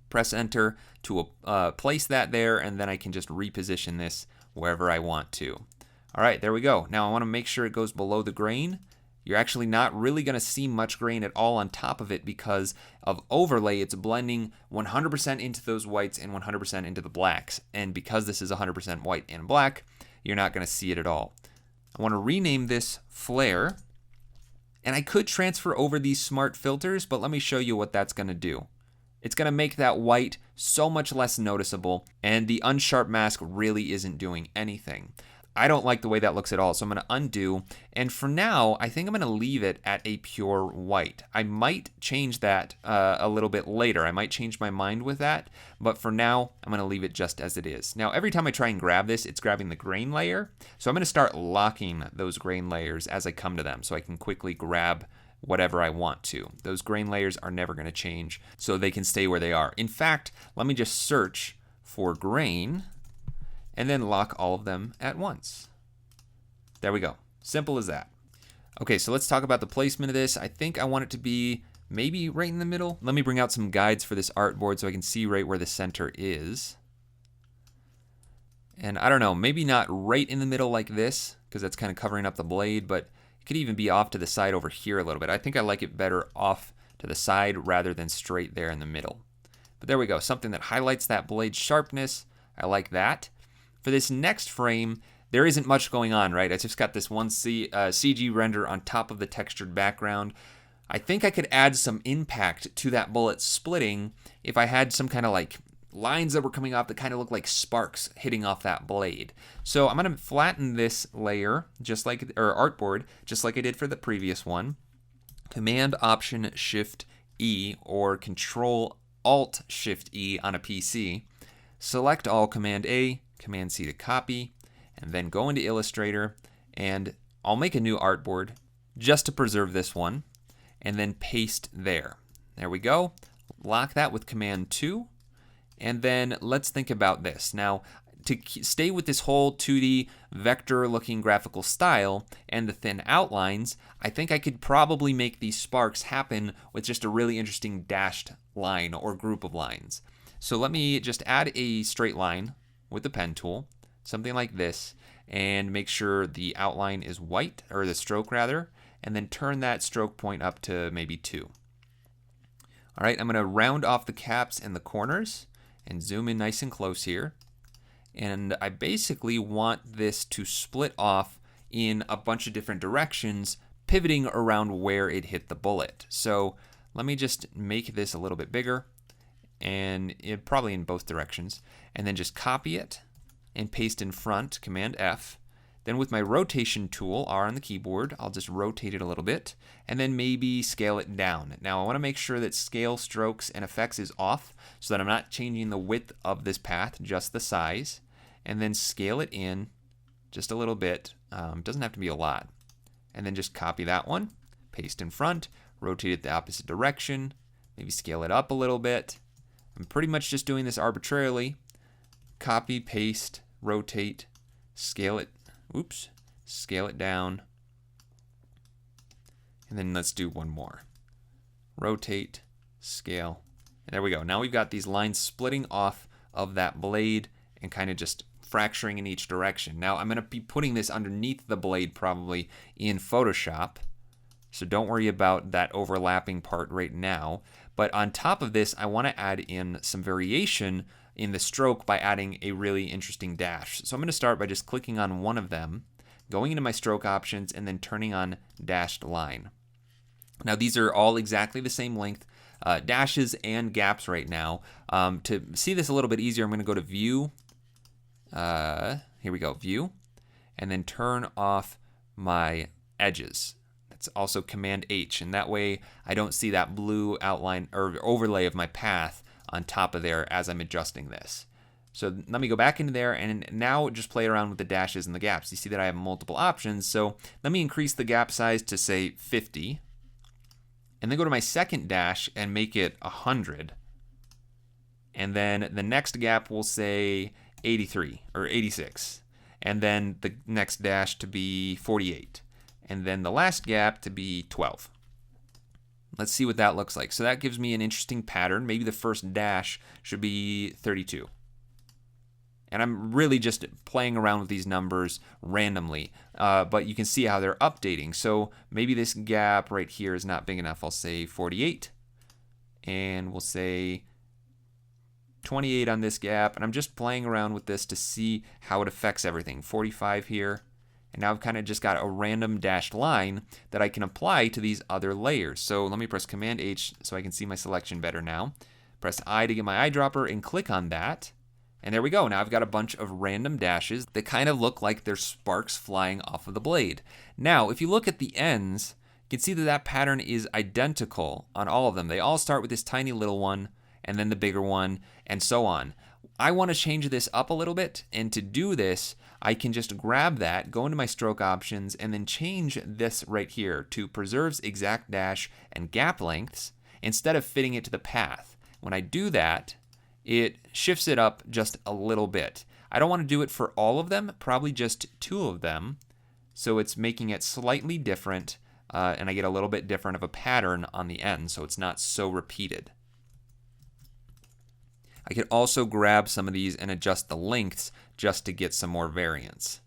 Press Enter to place that there, and then I can just reposition this wherever I want to. All right, there we go. Now I want to make sure it goes below the grain. You're actually not really going to see much grain at all on top of it because of overlay. It's blending 100% into those whites and 100% into the blacks. And because this is 100% white and black, you're not going to see it at all. I want to rename this flare. And I could transfer over these smart filters, but let me show you what that's going to do. It's going to make that white so much less noticeable, and the unsharp mask really isn't doing anything. I don't like the way that looks at all, so I'm going to undo, and for now, I think I'm going to leave it at a pure white. I might change that a little bit later. I might change my mind with that, but for now, I'm going to leave it just as it is. Now, every time I try and grab this, it's grabbing the grain layer, so I'm going to start locking those grain layers as I come to them, so I can quickly grab whatever I want to. Those grain layers are never going to change, so they can stay where they are. In fact, let me just search for grain, and then lock all of them at once. There we go. Simple as that. Okay, so let's talk about the placement of this. I think I want it to be maybe right in the middle. Let me bring out some guides for this artboard so I can see right where the center is. And I don't know, maybe not right in the middle like this, because that's kind of covering up the blade, but it could even be off to the side over here a little bit. I think I like it better off to the side rather than straight there in the middle. But there we go, something that highlights that blade sharpness. I like that. For this next frame, there isn't much going on, right? I just got this one CG render on top of the textured background. I think I could add some impact to that bullet splitting if I had some kind of like lines that were coming off that kind of look like sparks hitting off that blade. So I'm going to flatten this layer, just like, or artboard, just like I did for the previous one. Command Option Shift E or Control Alt Shift E on a PC. Select all, Command A, Command C to copy, and then go into Illustrator, and I'll make a new artboard just to preserve this one, and then paste there. There we go. Lock that with Command 2, and then let's think about this. Now, to stay with this whole 2D vector-looking graphical style and the thin outlines, I think I could probably make these sparks happen with just a really interesting dashed line or group of lines. So let me just add a straight line with the pen tool, something like this, and make sure the outline is white, or the stroke rather, and then turn that stroke point up to maybe 2. All right, I'm going to round off the caps and the corners and zoom in nice and close here. And I basically want this to split off in a bunch of different directions, pivoting around where it hit the bullet. So let me just make this a little bit bigger, and probably in both directions, and then just copy it and paste in front, Command F. Then with my rotation tool, R on the keyboard, I'll just rotate it a little bit, and then maybe scale it down. Now I want to make sure that Scale, Strokes, and Effects is off, so that I'm not changing the width of this path, just the size, and then scale it in just a little bit. Doesn't have to be a lot. And then just copy that one, paste in front, rotate it the opposite direction, maybe scale it up a little bit. I'm pretty much just doing this arbitrarily. Copy, paste, rotate, scale it, scale it down. And then let's do one more. Rotate, scale, and there we go. Now we've got these lines splitting off of that blade, and kind of just fracturing in each direction. Now I'm going to be putting this underneath the blade probably in Photoshop, so don't worry about that overlapping part right now. But on top of this, I want to add in some variation in the stroke by adding a really interesting dash. So I'm going to start by just clicking on one of them, going into my stroke options, and then turning on dashed line. Now these are all exactly the same length, dashes and gaps right now. To see this a little bit easier, I'm going to go to View. Here we go, View, and then turn off my edges. That's also Command H, and that way I don't see that blue outline or overlay of my path on top of there as I'm adjusting this. So let me go back into there and now just play around with the dashes and the gaps. You see that I have multiple options, so let me increase the gap size to say 50, and then go to my second dash and make it 100. And then the next gap will say 83 or 86, and then the next dash to be 48, and then the last gap to be 12. Let's see what that looks like. So that gives me an interesting pattern. Maybe the first dash should be 32. And I'm really just playing around with these numbers randomly, but you can see how they're updating. So maybe this gap right here is not big enough. I'll say 48, and we'll say 28 on this gap, and I'm just playing around with this to see how it affects everything. 45 here, and now I've kind of just got a random dashed line that I can apply to these other layers. So let me press Command H so I can see my selection better now. Press I to get my eyedropper and click on that, and there we go. Now I've got a bunch of random dashes that kind of look like they're sparks flying off of the blade. Now if you look at the ends, you can see that that pattern is identical on all of them. They all start with this tiny little one, and then the bigger one, and so on. I want to change this up a little bit, and to do this, I can just grab that, go into my stroke options, and then change this right here to preserves exact dash and gap lengths instead of fitting it to the path. When I do that, it shifts it up just a little bit. I don't want to do it for all of them, probably just 2 of them, so it's making it slightly different, and I get a little bit different of a pattern on the end, so it's not so repeated. I could also grab some of these and adjust the lengths just to get some more variance.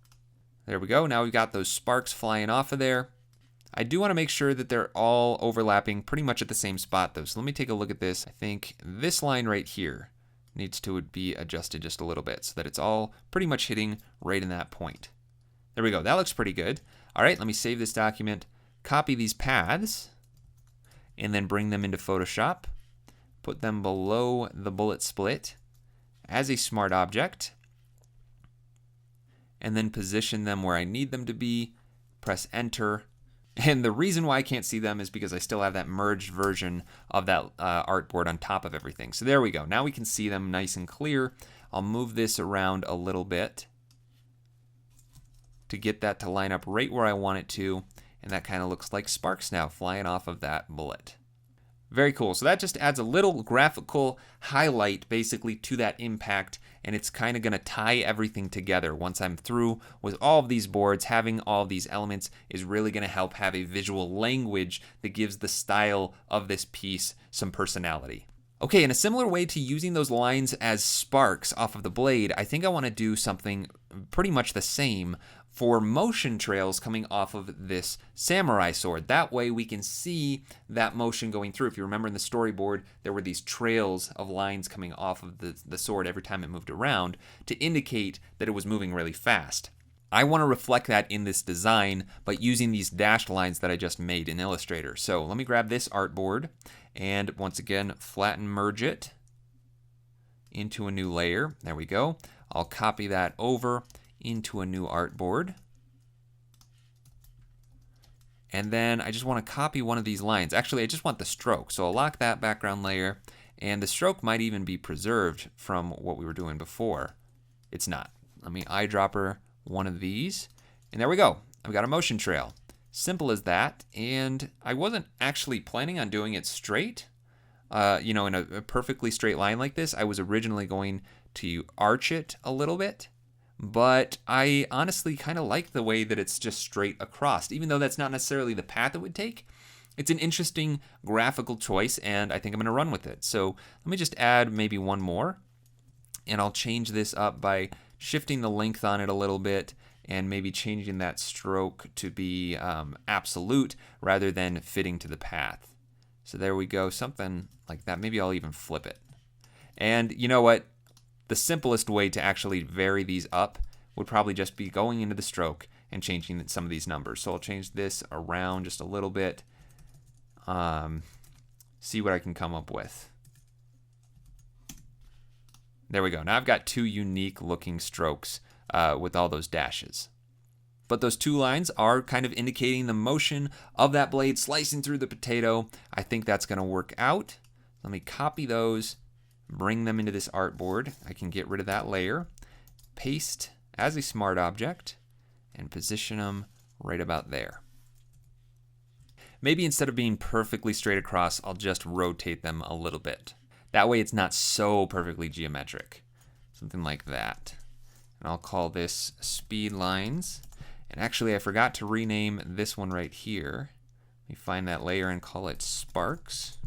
There we go. Now we've got those sparks flying off of there. I do want to make sure that they're all overlapping pretty much at the same spot though. So let me take a look at this. I think this line right here needs to be adjusted just a little bit so that it's all pretty much hitting right in that point. There we go. That looks pretty good. All right, let me save this document, copy these paths, and then bring them into Photoshop. Put them below the bullet split as a smart object, and then position them where I need them to be, press enter. And the reason why I can't see them is because I still have that merged version of that artboard on top of everything. So there we go. Now we can see them nice and clear. I'll move this around a little bit to get that to line up right where I want it to, and that kind of looks like sparks now flying off of that bullet. Very cool. So that just adds a little graphical highlight basically to that impact, and it's kind of going to tie everything together. Once I'm through with all of these boards, having all of these elements is really going to help have a visual language that gives the style of this piece some personality. Okay, in a similar way to using those lines as sparks off of the blade, I think I want to do something pretty much the same for motion trails coming off of this samurai sword. That way we can see that motion going through. If you remember in the storyboard, there were these trails of lines coming off of the sword every time it moved around to indicate that it was moving really fast. I want to reflect that in this design by using these dashed lines that I just made in Illustrator. So let me grab this artboard and once again flatten merge it into a new layer. There we go. I'll copy that over into a new artboard. And then I just want to copy one of these lines. Actually, I just want the stroke. So I'll lock that background layer, and the stroke might even be preserved from what we were doing before. It's not. Let me eyedropper one of these, and there we go. I've got a motion trail. Simple as that, and I wasn't actually planning on doing it straight, in a perfectly straight line like this. I was originally going to arch it a little bit, but I honestly kind of like the way that it's just straight across, even though that's not necessarily the path it would take. It's an interesting graphical choice, and I think I'm going to run with it. So let me just add maybe one more. And I'll change this up by shifting the length on it a little bit and maybe changing that stroke to be absolute rather than fitting to the path. So there we go, something like that. Maybe I'll even flip it. And you know what? The simplest way to actually vary these up would probably just be going into the stroke and changing some of these numbers. So I'll change this around just a little bit. See what I can come up with. There we go. Now I've got two unique looking strokes with all those dashes. But those two lines are kind of indicating the motion of that blade slicing through the potato. I think that's going to work out. Let me copy those, bring them into this artboard. I can get rid of that layer, paste as a smart object, and position them right about there. Maybe instead of being perfectly straight across, I'll just rotate them a little bit. That way it's not so perfectly geometric. Something like that. And I'll call this speed lines. And actually I forgot to rename this one right here. Let me find that layer and call it sparks.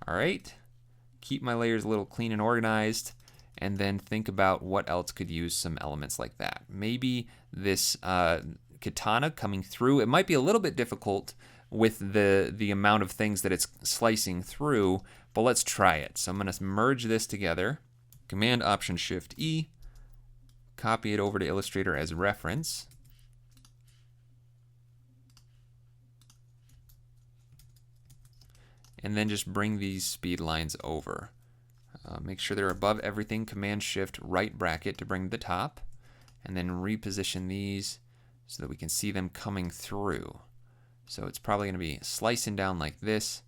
All right. Keep my layers a little clean and organized, and then think about what else could use some elements like that. Maybe this katana coming through. It might be a little bit difficult with the amount of things that it's slicing through, but let's try it. So I'm going to merge this together. Command Option Shift E. Copy it over to Illustrator as reference. And then just bring these speed lines over. Make sure they're above everything. Command Shift right bracket to bring to the top. And then reposition these so that we can see them coming through. So it's probably going to be slicing down like this.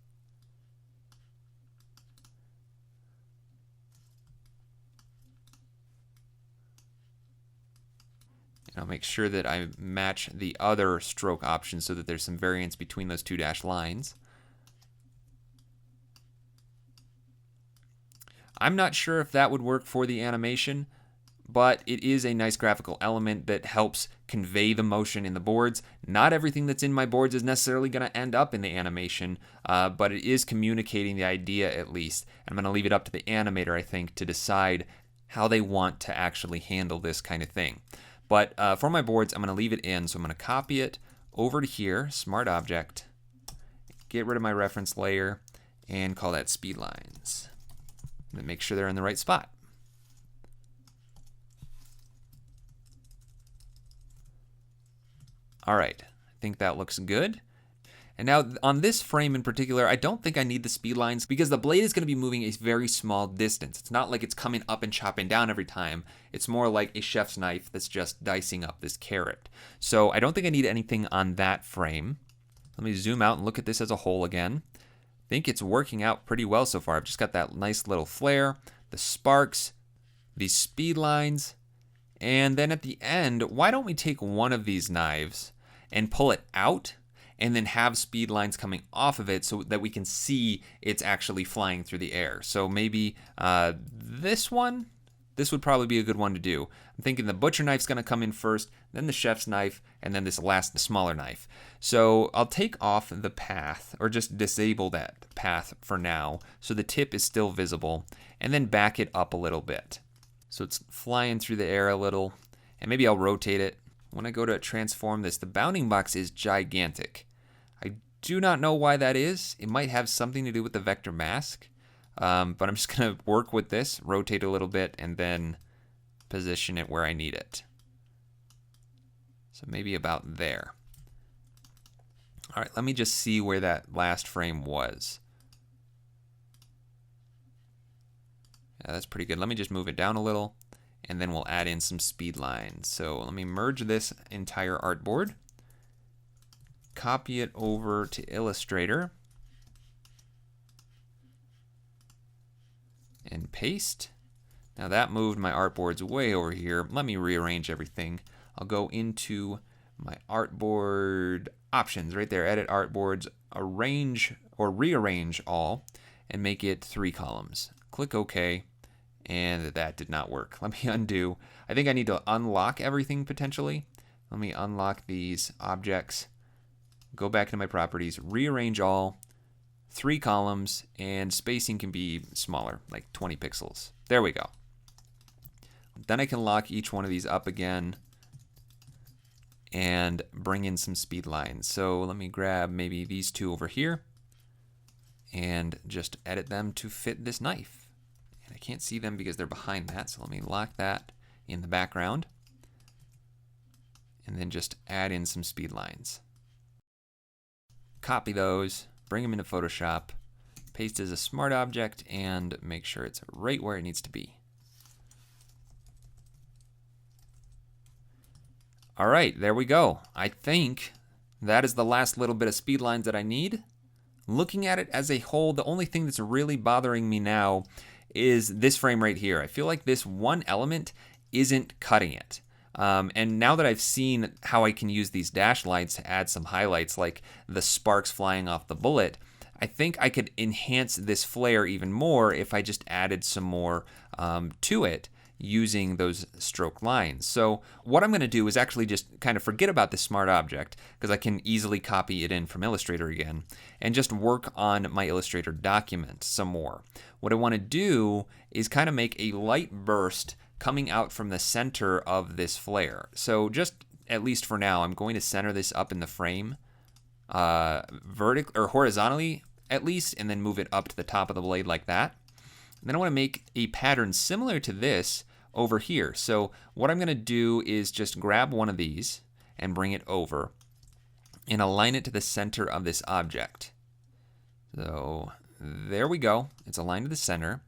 And I'll make sure that I match the other stroke options so that there's some variance between those two dashed lines. I'm not sure if that would work for the animation, but it is a nice graphical element that helps convey the motion in the boards. Not everything that's in my boards is necessarily going to end up in the animation, but it is communicating the idea at least. I'm going to leave it up to the animator, I think, to decide how they want to actually handle this kind of thing. But for my boards, I'm going to leave it in, so I'm going to copy it over to here, Smart Object, get rid of my reference layer, and call that Speed Lines. And make sure they're in the right spot. All right, I think that looks good. And now on this frame in particular, I don't think I need the speed lines because the blade is going to be moving a very small distance. It's not like it's coming up and chopping down every time. It's more like a chef's knife that's just dicing up this carrot. So I don't think I need anything on that frame. Let me zoom out and look at this as a whole again. I think it's working out pretty well so far. I've just got that nice little flare, the sparks, these speed lines, and then at the end, why don't we take one of these knives and pull it out and then have speed lines coming off of it so that we can see it's actually flying through the air. So maybe this one, this would probably be a good one to do. I'm thinking the butcher knife's gonna come in first, then the chef's knife, and then this last smaller knife. So I'll take off the path, or just disable that path for now, so the tip is still visible, and then back it up a little bit. So it's flying through the air a little, and maybe I'll rotate it. When I go to transform this, the bounding box is gigantic. I do not know why that is. It might have something to do with the vector mask, but I'm just gonna work with this, rotate a little bit, and then position it where I need it. So maybe about there. All right, let me just see where that last frame was. Yeah, that's pretty good. Let me just move it down a little, and then we'll add in some speed lines. So let me merge this entire artboard, copy it over to Illustrator, and paste. Now that moved my artboards way over here. Let me rearrange everything. I'll go into my artboard options right there, edit artboards, arrange or rearrange all, and make it 3 columns. Click OK, and that did not work. Let me undo. I think I need to unlock everything potentially. Let me unlock these objects, go back to my properties, rearrange all, 3 columns, and spacing can be smaller, like 20 pixels. There we go. Then I can lock each one of these up again and bring in some speed lines. So let me grab maybe these two over here and just edit them to fit this knife. And I can't see them because they're behind that, so let me lock that in the background and then just add in some speed lines. Copy those, bring them into Photoshop, paste as a smart object, and make sure it's right where it needs to be. All right, there we go. I think that is the last little bit of speed lines that I need. Looking at it as a whole, the only thing that's really bothering me now is this frame right here. I feel like this one element isn't cutting it. And now that I've seen how I can use these dash lines to add some highlights, like the sparks flying off the bullet, I think I could enhance this flare even more if I just added some more to it using those stroke lines. So what I'm going to do is actually just kind of forget about this smart object, because I can easily copy it in from Illustrator again, and just work on my Illustrator document some more. What I want to do is kind of make a light burst coming out from the center of this flare. So just, at least for now, I'm going to center this up in the frame vertically or horizontally at least, and then move it up to the top of the blade like that. And then I want to make a pattern similar to this over here. So what I'm going to do is just grab one of these and bring it over and align it to the center of this object. So there we go. It's aligned to the center,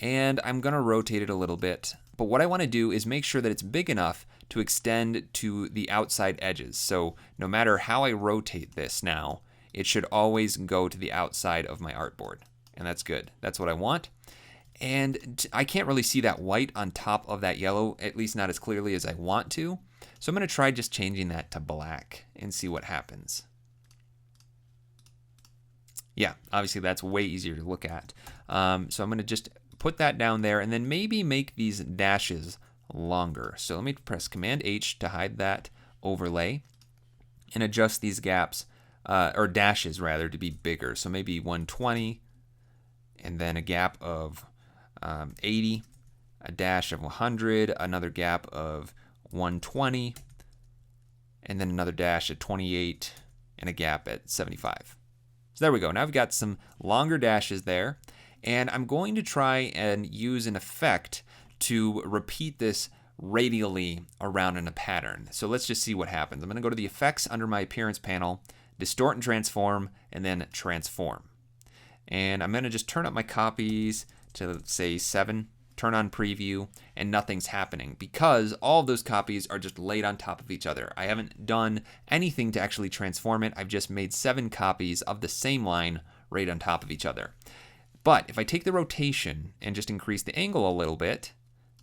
and I'm going to rotate it a little bit. But what I want to do is make sure that it's big enough to extend to the outside edges. So no matter how I rotate this now, it should always go to the outside of my artboard. And that's good. That's what I want. And I can't really see that white on top of that yellow, at least not as clearly as I want to. So I'm going to try just changing that to black and see what happens. Yeah, obviously that's way easier to look at. So I'm going to just put that down there and then maybe make these dashes longer. So let me press Command H to hide that overlay and adjust these gaps, or dashes rather, to be bigger. So maybe 120 and then a gap of 80, a dash of 100, another gap of 120, and then another dash at 28 and a gap at 75. So there we go. Now I've got some longer dashes there, and I'm going to try and use an effect to repeat this radially around in a pattern. So let's just see what happens. I'm going to go to the effects under my appearance panel, distort and transform, and then transform. And I'm going to just turn up my copies to, say, 7, turn on preview, and nothing's happening because all of those copies are just laid on top of each other. I haven't done anything to actually transform it. I've just made 7 copies of the same line right on top of each other. But if I take the rotation and just increase the angle a little bit,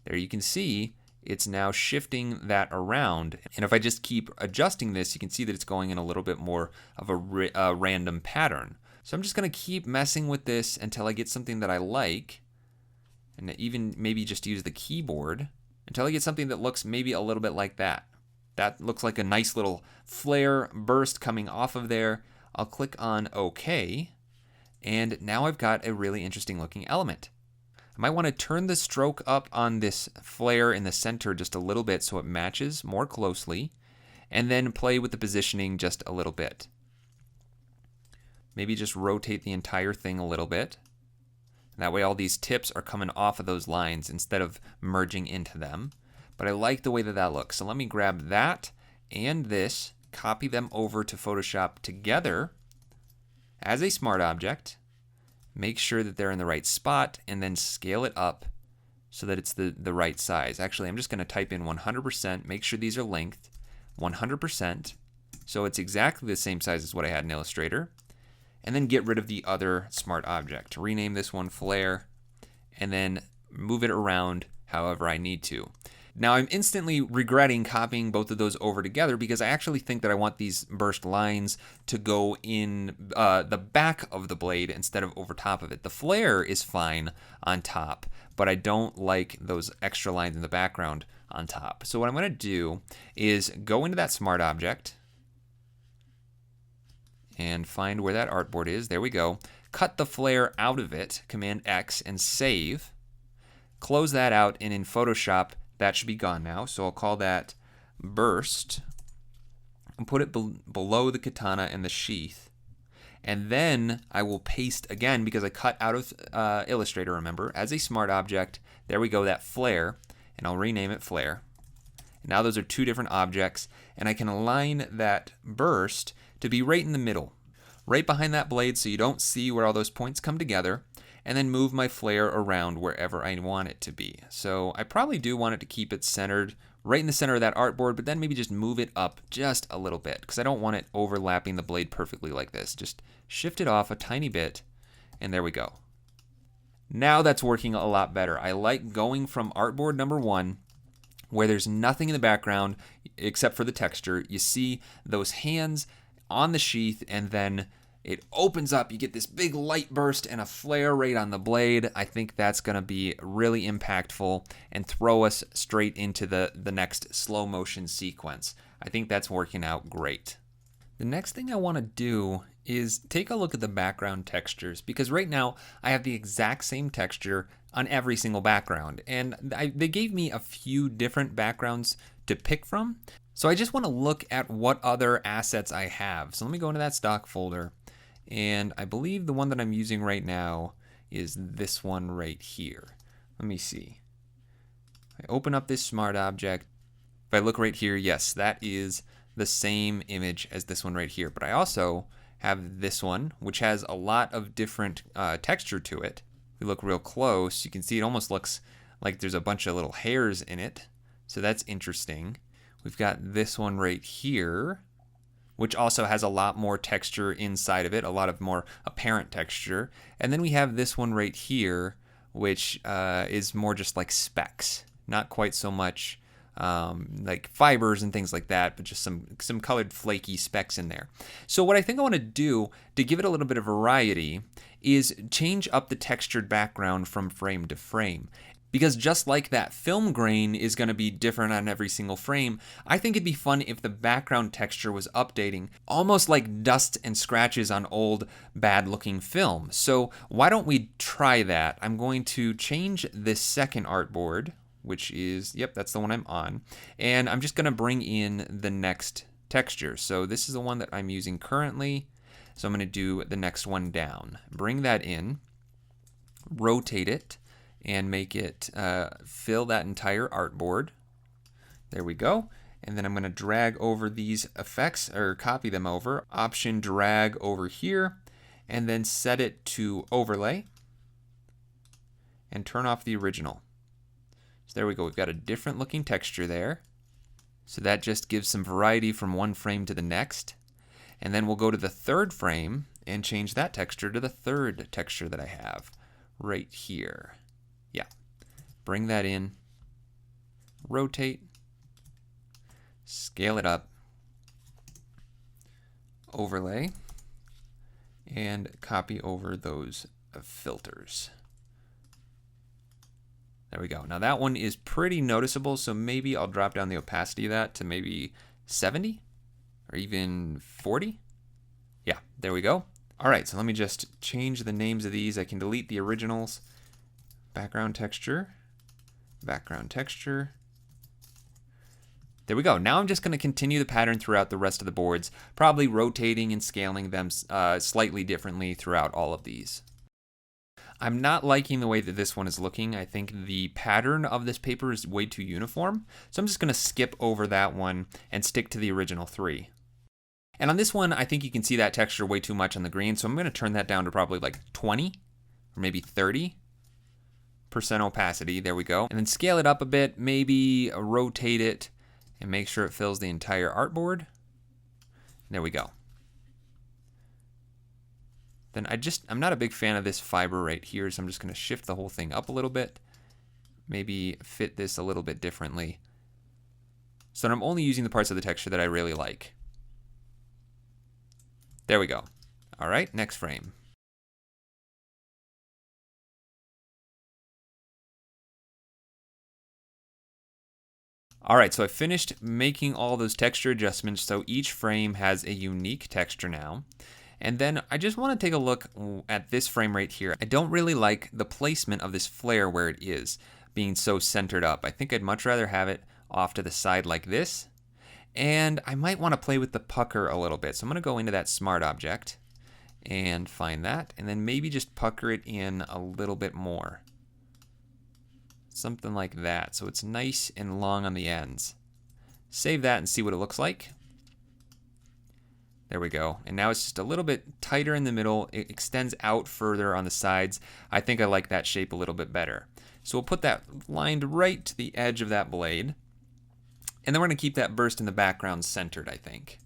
there you can see it's now shifting that around. And if I just keep adjusting this, you can see that it's going in a little bit more of a random pattern. So I'm just going to keep messing with this until I get something that I like, and even maybe just use the keyboard until I get something that looks maybe a little bit like that. That looks like a nice little flare burst coming off of there. I'll click on OK, and now I've got a really interesting looking element. I might want to turn the stroke up on this flare in the center just a little bit so it matches more closely, and then play with the positioning just a little bit. Maybe just rotate the entire thing a little bit. That way all these tips are coming off of those lines instead of merging into them. But I like the way that that looks. So let me grab that and this, copy them over to Photoshop together as a smart object, make sure that they're in the right spot, and then scale it up so that it's the right size. Actually, I'm just going to type in 100%, make sure these are length, 100%, so it's exactly the same size as what I had in Illustrator. And then get rid of the other smart object. Rename this one Flare, and then move it around however I need to. Now I'm instantly regretting copying both of those over together because I actually think that I want these burst lines to go in the back of the blade instead of over top of it. The flare is fine on top, but I don't like those extra lines in the background on top. So what I'm going to do is go into that smart object and find where that artboard is. There we go. Cut the flare out of it, Command X, and save. Close that out, and in Photoshop, That should be gone now. So I'll call that burst and put it below the katana and the sheath. And then I will paste again, because I cut out of Illustrator, remember, as a smart object. There we go, that flare, and I'll rename it flare. Now those are two different objects, and I can align that burst to be right in the middle, right behind that blade, so you don't see where all those points come together, and then move my flare around wherever I want it to be. So I probably do want it to keep it centered right in the center of that artboard, but then maybe just move it up just a little bit, because I don't want it overlapping the blade perfectly like this. Just shift it off a tiny bit, and there we go. Now that's working a lot better. I like going from artboard number 1, where there's nothing in the background except for the texture. You see those hands on the sheath, and then it opens up. You get this big light burst and a flare right on the blade. I think that's going to be really impactful and throw us straight into the next slow motion sequence. I think that's working out great. The next thing I want to do is take a look at the background textures, because right now I have the exact same texture on every single background, and they gave me a few different backgrounds to pick from. So I just want to look at what other assets I have. So let me go into that stock folder, and I believe the one that I'm using right now is this one right here. Let me see. I open up this smart object. If I look right here, yes, that is the same image as this one right here. But I also have this one, which has a lot of different texture to it. If we look real close, you can see it almost looks like there's a bunch of little hairs in it. So that's interesting. We've got this one right here, which also has a lot more texture inside of it, a lot of more apparent texture. And then we have this one right here, which is more just like specks, not quite so much like fibers and things like that, but just some colored flaky specks in there. So what I think I want to do to give it a little bit of variety is change up the textured background from frame to frame. Because just like that film grain is going to be different on every single frame, I think it'd be fun if the background texture was updating, almost like dust and scratches on old bad looking film. So why don't we try that? I'm going to change this second artboard, which is, yep, that's the one I'm on. And I'm just going to bring in the next texture. So this is the one that I'm using currently. So I'm going to do the next one down. Bring that in, rotate it, and make it fill that entire artboard. There we go. And then I'm going to drag over these effects, or copy them over. Option drag over here, and then set it to overlay, and turn off the original. So there we go. We've got a different looking texture there. So that just gives some variety from one frame to the next. And then we'll go to the third frame and change that texture to the third texture that I have right here. Yeah. Bring that in, rotate, scale it up, overlay, and copy over those filters. There we go. Now that one is pretty noticeable, so maybe I'll drop down the opacity of that to maybe 70 or even 40. Yeah, there we go. All right, so let me just change the names of these. I can delete the originals. Background texture, background texture. There we go. Now I'm just going to continue the pattern throughout the rest of the boards, probably rotating and scaling them slightly differently throughout all of these. I'm not liking the way that this one is looking. I think the pattern of this paper is way too uniform. So I'm just going to skip over that one and stick to the original 3. And on this one, I think you can see that texture way too much on the green. So I'm going to turn that down to probably like 20 or maybe 30% opacity. There we go. And then scale it up a bit, maybe rotate it and make sure it fills the entire artboard. There we go. Then I'm not a big fan of this fiber right here, so I'm just going to shift the whole thing up a little bit. Maybe fit this a little bit differently. So that I'm only using the parts of the texture that I really like. There we go. All right, next frame. All right, so I finished making all those texture adjustments, so each frame has a unique texture now. And then I just want to take a look at this frame right here. I don't really like the placement of this flare where it is. being so centered up. I think I'd much rather have it off to the side like this. And I might want to play with the pucker a little bit. So I'm going to go into that smart object and find that, and then maybe just pucker it in a little bit more. Something like that, so it's nice and long on the ends. Save that and see what it looks like. There we go. And now it's just a little bit tighter in the middle. It extends out further on the sides. I think I like that shape a little bit better. So we'll put that lined right to the edge of that blade. And then we're going to keep that burst in the background centered, I think.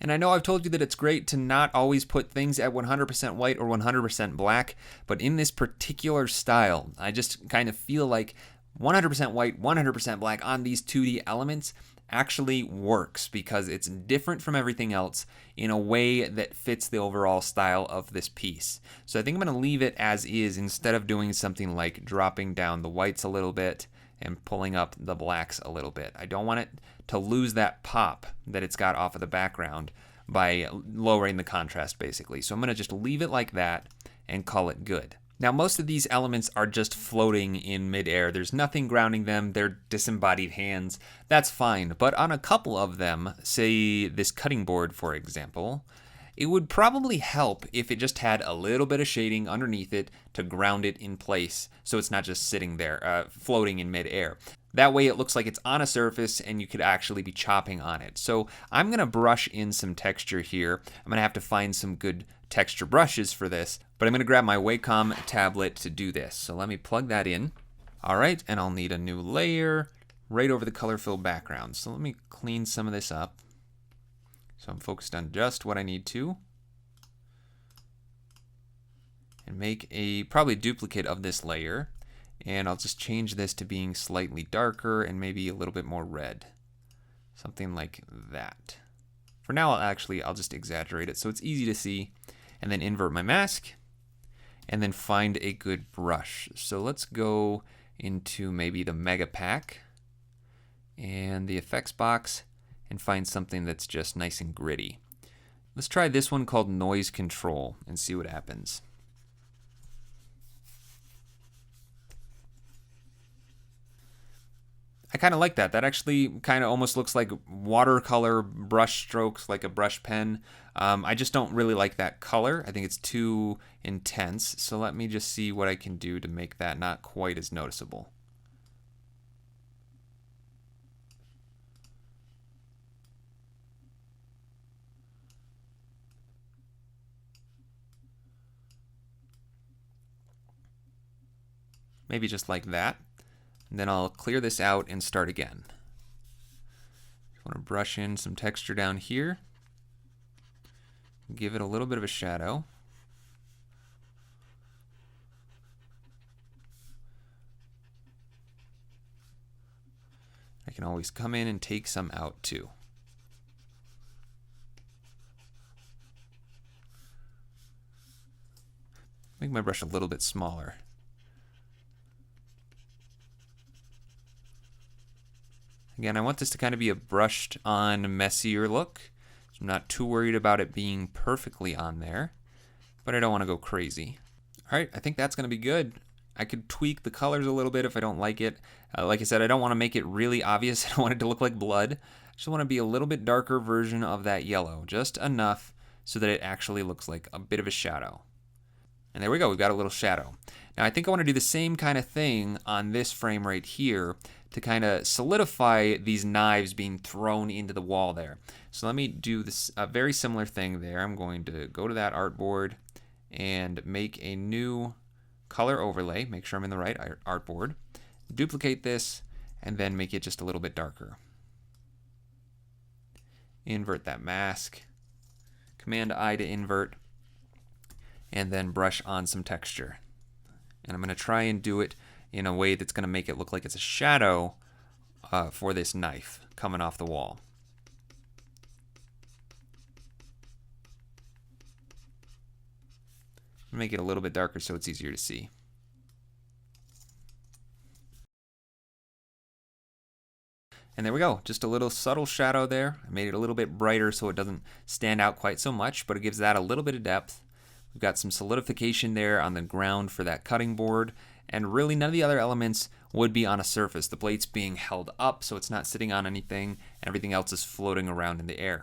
And I know I've told you that it's great to not always put things at 100% white or 100% black, but in this particular style, I just kind of feel like 100% white, 100% black on these 2D elements actually works because it's different from everything else in a way that fits the overall style of this piece. So I think I'm going to leave it as is instead of doing something like dropping down the whites a little bit and pulling up the blacks a little bit. I don't want it to lose that pop that it's got off of the background by lowering the contrast basically. So I'm going to just leave it like that and call it good. Now, most of these elements are just floating in midair. There's nothing grounding them. They're disembodied hands. That's fine. But on a couple of them, say this cutting board, for example, it would probably help if it just had a little bit of shading underneath it to ground it in place so it's not just sitting there, floating in midair. That way it looks like it's on a surface and you could actually be chopping on it. So I'm going to brush in some texture here. I'm going to have to find some good texture brushes for this, but I'm going to grab my Wacom tablet to do this. So let me plug that in. All right, and I'll need a new layer right over the color fill background. So let me clean some of this up. So I'm focused on just what I need to. And make a probably duplicate of this layer. And I'll just change this to being slightly darker and maybe a little bit more red. Something like that. For now, I'll just exaggerate it so it's easy to see. And then invert my mask. And then find a good brush. So let's go into maybe the Mega Pack and the effects box and find something that's just nice and gritty. Let's try this one called Noise Control and see what happens. I kind of like that. That actually kind of almost looks like watercolor brush strokes, like a brush pen. I just don't really like that color. I think it's too intense. So let me just see what I can do to make that not quite as noticeable. Maybe just like that. And then I'll clear this out and start again. I want to brush in some texture down here. Give it a little bit of a shadow. I can always come in and take some out too. Make my brush a little bit smaller. Again, I want this to kind of be a brushed on, messier look. So I'm not too worried about it being perfectly on there, but I don't want to go crazy. All right, I think that's going to be good. I could tweak the colors a little bit if I don't like it. Like I said, I don't want to make it really obvious. I don't want it to look like blood. I just want to be a little bit darker version of that yellow, just enough so that it actually looks like a bit of a shadow. And there we go, we've got a little shadow. Now I think I want to do the same kind of thing on this frame right here to kind of solidify these knives being thrown into the wall there. So let me do this a very similar thing there. I'm going to go to that artboard and make a new color overlay. Make sure I'm in the right artboard. Duplicate this and then make it just a little bit darker. Invert that mask. Command I to invert. And then brush on some texture. And I'm going to try and do it in a way that's going to make it look like it's a shadow for this knife coming off the wall. Make it a little bit darker so it's easier to see. And there we go, just a little subtle shadow there. I made it a little bit brighter so it doesn't stand out quite so much, but it gives that a little bit of depth. We've got some solidification there on the ground for that cutting board, and really none of the other elements would be on a surface. The blade's being held up so it's not sitting on anything, and everything else is floating around in the air.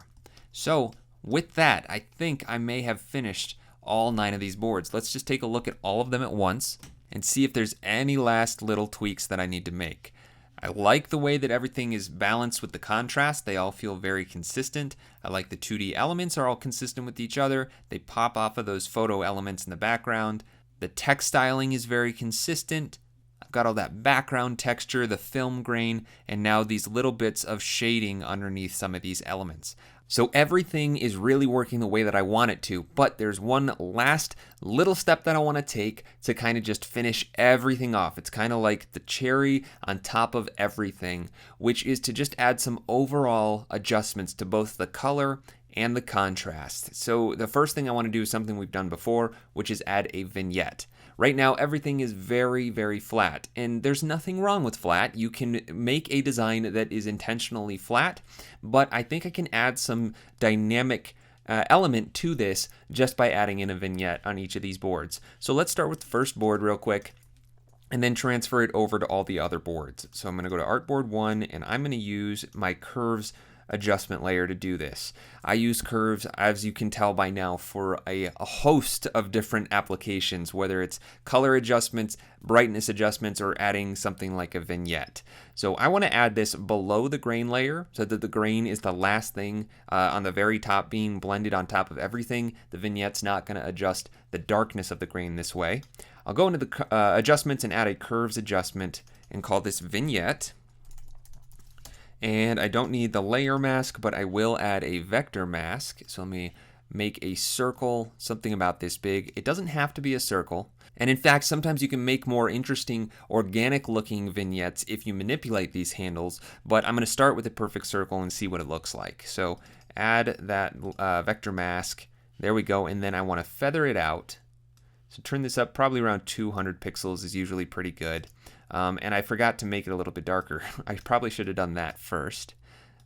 So with that, I think I may have finished all 9 of these boards. Let's just take a look at all of them at once and see if there's any last little tweaks that I need to make. I like the way that everything is balanced with the contrast. They all feel very consistent. I like the 2D elements are all consistent with each other. They pop off of those photo elements in the background. The text styling is very consistent. I've got all that background texture, the film grain, and now these little bits of shading underneath some of these elements. So everything is really working the way that I want it to, but there's one last little step that I want to take to kind of just finish everything off. It's kind of like the cherry on top of everything, which is to just add some overall adjustments to both the color and the contrast. So the first thing I want to do is something we've done before, which is add a vignette. Right now, everything is very, very flat, and there's nothing wrong with flat. You can make a design that is intentionally flat, but I think I can add some dynamic element to this just by adding in a vignette on each of these boards. So let's start with the first board real quick, and then transfer it over to all the other boards. So I'm going to go to Artboard 1, and I'm going to use my curves adjustment layer to do this. I use curves, as you can tell by now, for a host of different applications, whether it's color adjustments, brightness adjustments, or adding something like a vignette. So I want to add this below the grain layer so that the grain is the last thing on the very top being blended on top of everything. The vignette's not going to adjust the darkness of the grain this way. I'll go into the adjustments and add a curves adjustment and call this vignette. And I don't need the layer mask, but I will add a vector mask. So let me make a circle, something about this big. It doesn't have to be a circle. And in fact, sometimes you can make more interesting organic looking vignettes if you manipulate these handles, but I'm going to start with a perfect circle and see what it looks like. So add that vector mask. There we go. And then I want to feather it out. So turn this up, probably around 200 pixels is usually pretty good. And I forgot to make it a little bit darker. I probably should have done that first.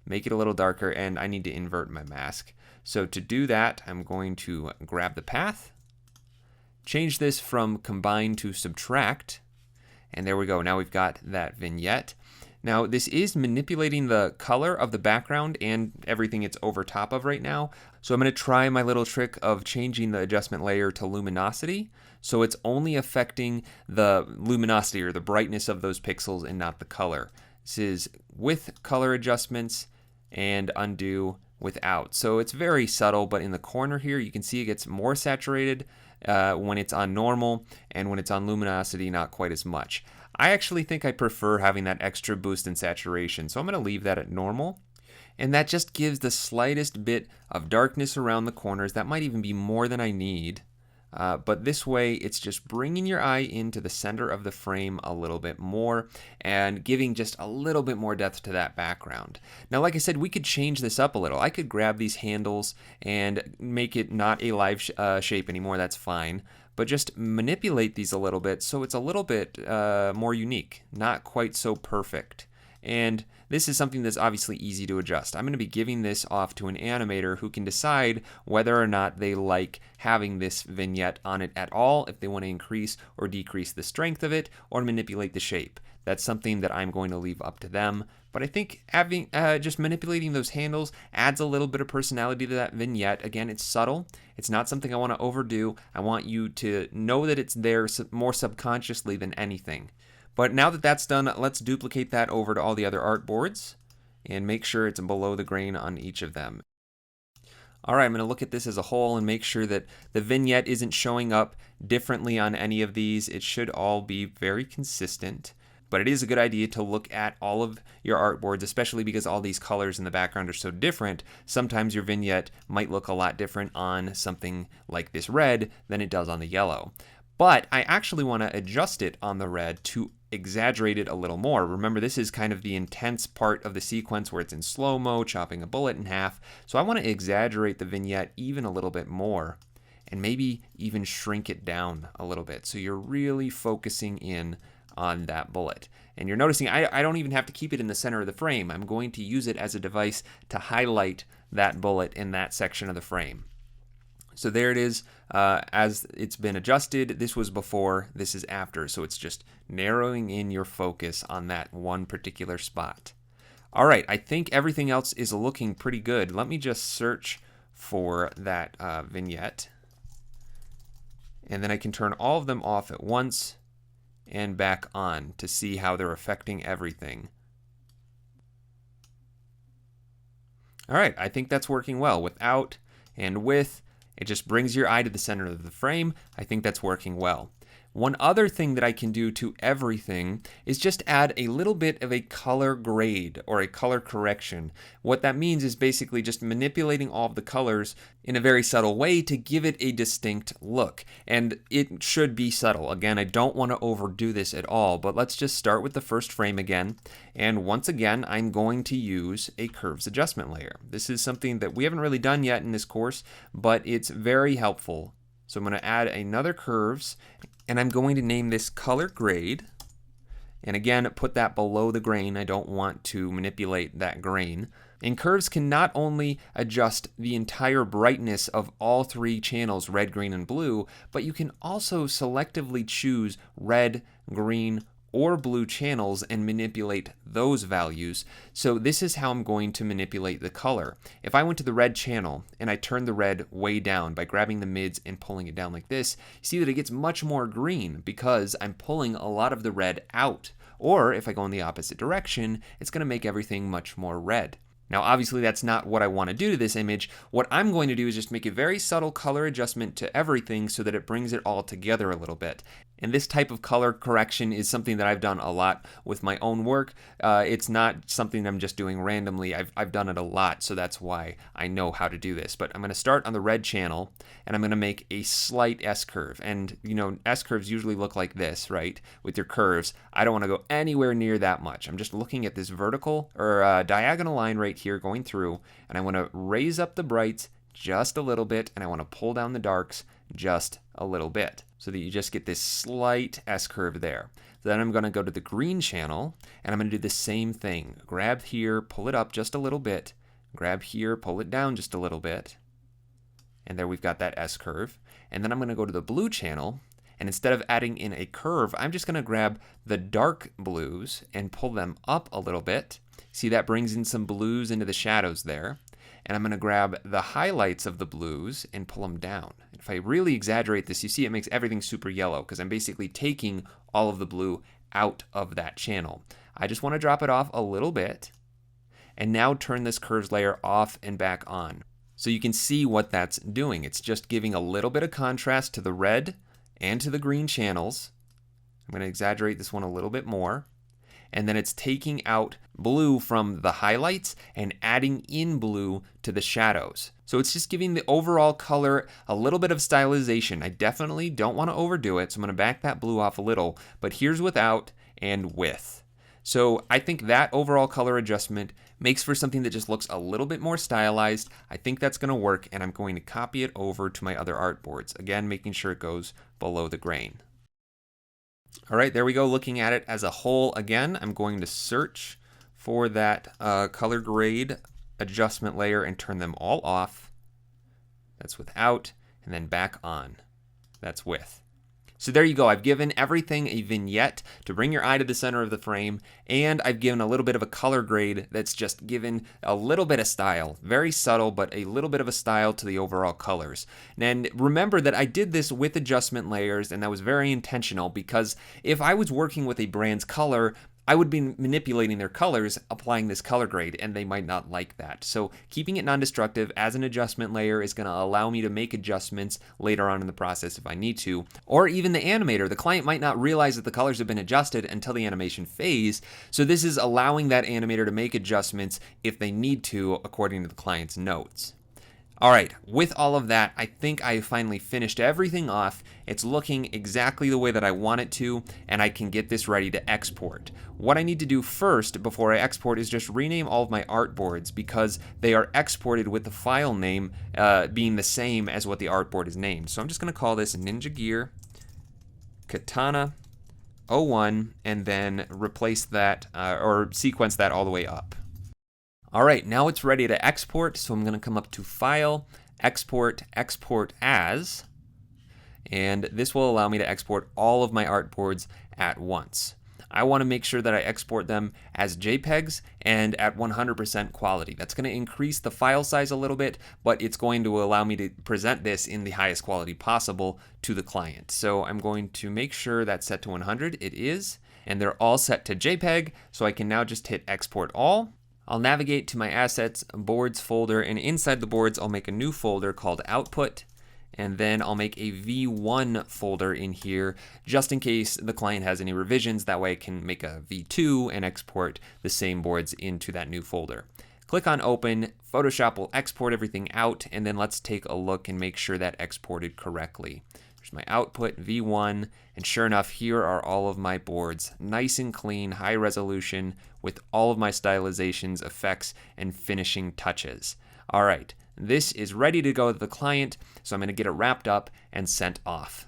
Make it a little darker, and I need to invert my mask. So to do that, I'm going to grab the path, change this from combine to subtract, and there we go. Now we've got that vignette. Now this is manipulating the color of the background and everything it's over top of right now. So I'm going to try my little trick of changing the adjustment layer to luminosity. So it's only affecting the luminosity or the brightness of those pixels and not the color. This is with color adjustments and undo without. So it's very subtle, but in the corner here, you can see it gets more saturated when it's on normal, and when it's on luminosity, not quite as much. I actually think I prefer having that extra boost in saturation, so I'm going to leave that at normal. And that just gives the slightest bit of darkness around the corners. That might even be more than I need. But this way, it's just bringing your eye into the center of the frame a little bit more and giving just a little bit more depth to that background. Now, like I said, we could change this up a little. I could grab these handles and make it not a live shape anymore. That's fine. But just manipulate these a little bit so it's a little bit more unique, not quite so perfect. And this is something that's obviously easy to adjust. I'm going to be giving this off to an animator who can decide whether or not they like having this vignette on it at all, if they want to increase or decrease the strength of it, or manipulate the shape. That's something that I'm going to leave up to them. But I think having just manipulating those handles adds a little bit of personality to that vignette. Again, it's subtle. It's not something I want to overdo. I want you to know that it's there more subconsciously than anything. But now that that's done, let's duplicate that over to all the other artboards and make sure it's below the grain on each of them. All right, I'm going to look at this as a whole and make sure that the vignette isn't showing up differently on any of these. It should all be very consistent. But it is a good idea to look at all of your artboards, especially because all these colors in the background are so different. Sometimes your vignette might look a lot different on something like this red than it does on the yellow. But I actually want to adjust it on the red to exaggerate it a little more. Remember, this is kind of the intense part of the sequence where it's in slow-mo, chopping a bullet in half. So I want to exaggerate the vignette even a little bit more and maybe even shrink it down a little bit. So you're really focusing in on that bullet. And you're noticing I don't even have to keep it in the center of the frame. I'm going to use it as a device to highlight that bullet in that section of the frame. So there it is, as it's been adjusted. This was before, this is after. So it's just narrowing in your focus on that one particular spot. All right, I think everything else is looking pretty good. Let me just search for that vignette. And then I can turn all of them off at once and back on to see how they're affecting everything. All right, I think that's working well. Without and with, it just brings your eye to the center of the frame. I think that's working well. One other thing that I can do to everything is just add a little bit of a color grade or a color correction. What that means is basically just manipulating all of the colors in a very subtle way to give it a distinct look. And it should be subtle. Again, I don't want to overdo this at all, but let's just start with the first frame again. And once again, I'm going to use a curves adjustment layer. This is something that we haven't really done yet in this course, but it's very helpful. So I'm going to add another curves, and I'm going to name this color grade. And again, put that below the grain. I don't want to manipulate that grain. And curves can not only adjust the entire brightness of all three channels, red, green, and blue, but you can also selectively choose red, green, or blue channels and manipulate those values. So this is how I'm going to manipulate the color. If I went to the red channel and I turn the red way down by grabbing the mids and pulling it down like this, you see that it gets much more green because I'm pulling a lot of the red out. Or if I go in the opposite direction, it's going to make everything much more red. Now, obviously, that's not what I want to do to this image. What I'm going to do is just make a very subtle color adjustment to everything so that it brings it all together a little bit. And this type of color correction is something that I've done a lot with my own work. It's not something I'm just doing randomly. I've done it a lot, so that's why I know how to do this. But I'm going to start on the red channel, and I'm going to make a slight S-curve. And, you know, S-curves usually look like this, right, with your curves. I don't want to go anywhere near that much. I'm just looking at this vertical or diagonal line right here going through, and I want to raise up the brights just a little bit, and I want to pull down the darks just a little bit so that you just get this slight S-curve there. Then I'm going to go to the green channel, and I'm going to do the same thing. Grab here, pull it up just a little bit. Grab here, pull it down just a little bit. And there we've got that S-curve. And then I'm going to go to the blue channel, and instead of adding in a curve, I'm just going to grab the dark blues and pull them up a little bit. See, that brings in some blues into the shadows there. And I'm going to grab the highlights of the blues and pull them down. If I really exaggerate this, you see it makes everything super yellow because I'm basically taking all of the blue out of that channel. I just want to drop it off a little bit and now turn this curves layer off and back on. So you can see what that's doing. It's just giving a little bit of contrast to the red and to the green channels. I'm going to exaggerate this one a little bit more. And then it's taking out blue from the highlights and adding in blue to the shadows. So it's just giving the overall color a little bit of stylization. I definitely don't want to overdo it, so I'm going to back that blue off a little, but here's without and with. So I think that overall color adjustment makes for something that just looks a little bit more stylized. I think that's going to work, and I'm going to copy it over to my other artboards. Again, making sure it goes below the grain. All right, there we go. Looking at it as a whole again, I'm going to search for that color grade adjustment layer and turn them all off. That's without, and then back on. That's with. So there you go. I've given everything a vignette to bring your eye to the center of the frame, and I've given a little bit of a color grade that's just given a little bit of style. Very subtle, but a little bit of a style to the overall colors. And remember that I did this with adjustment layers, and that was very intentional because if I was working with a brand's color, I would be manipulating their colors, applying this color grade, and they might not like that. So keeping it non-destructive as an adjustment layer is going to allow me to make adjustments later on in the process if I need to. Or even the animator, the client might not realize that the colors have been adjusted until the animation phase. So this is allowing that animator to make adjustments if they need to according to the client's notes. All right, with all of that, I think I finally finished everything off. It's looking exactly the way that I want it to, and I can get this ready to export. What I need to do first before I export is just rename all of my artboards because they are exported with the file name being the same as what the artboard is named. So I'm just going to call this Ninja Gear Katana 01 and then replace that or sequence that all the way up. All right, now it's ready to export, so I'm going to come up to File, export as, and this will allow me to export all of my artboards at once. I want to make sure that I export them as JPEGs and at 100% quality. That's going to increase the file size a little bit, but it's going to allow me to present this in the highest quality possible to the client. So I'm going to make sure that's set to 100. It is, and they're all set to JPEG, so I can now just hit export all. I'll navigate to my assets boards folder, and inside the boards I'll make a new folder called output, and then I'll make a V1 folder in here just in case the client has any revisions. That way I can make a V2 and export the same boards into that new folder. Click on open. Photoshop will export everything out, and then let's take a look and make sure that exported correctly. There's my output V1, and sure enough, here are all of my boards, nice and clean, high resolution, with all of my stylizations, effects, and finishing touches. All right, this is ready to go to the client, so I'm going to get it wrapped up and sent off.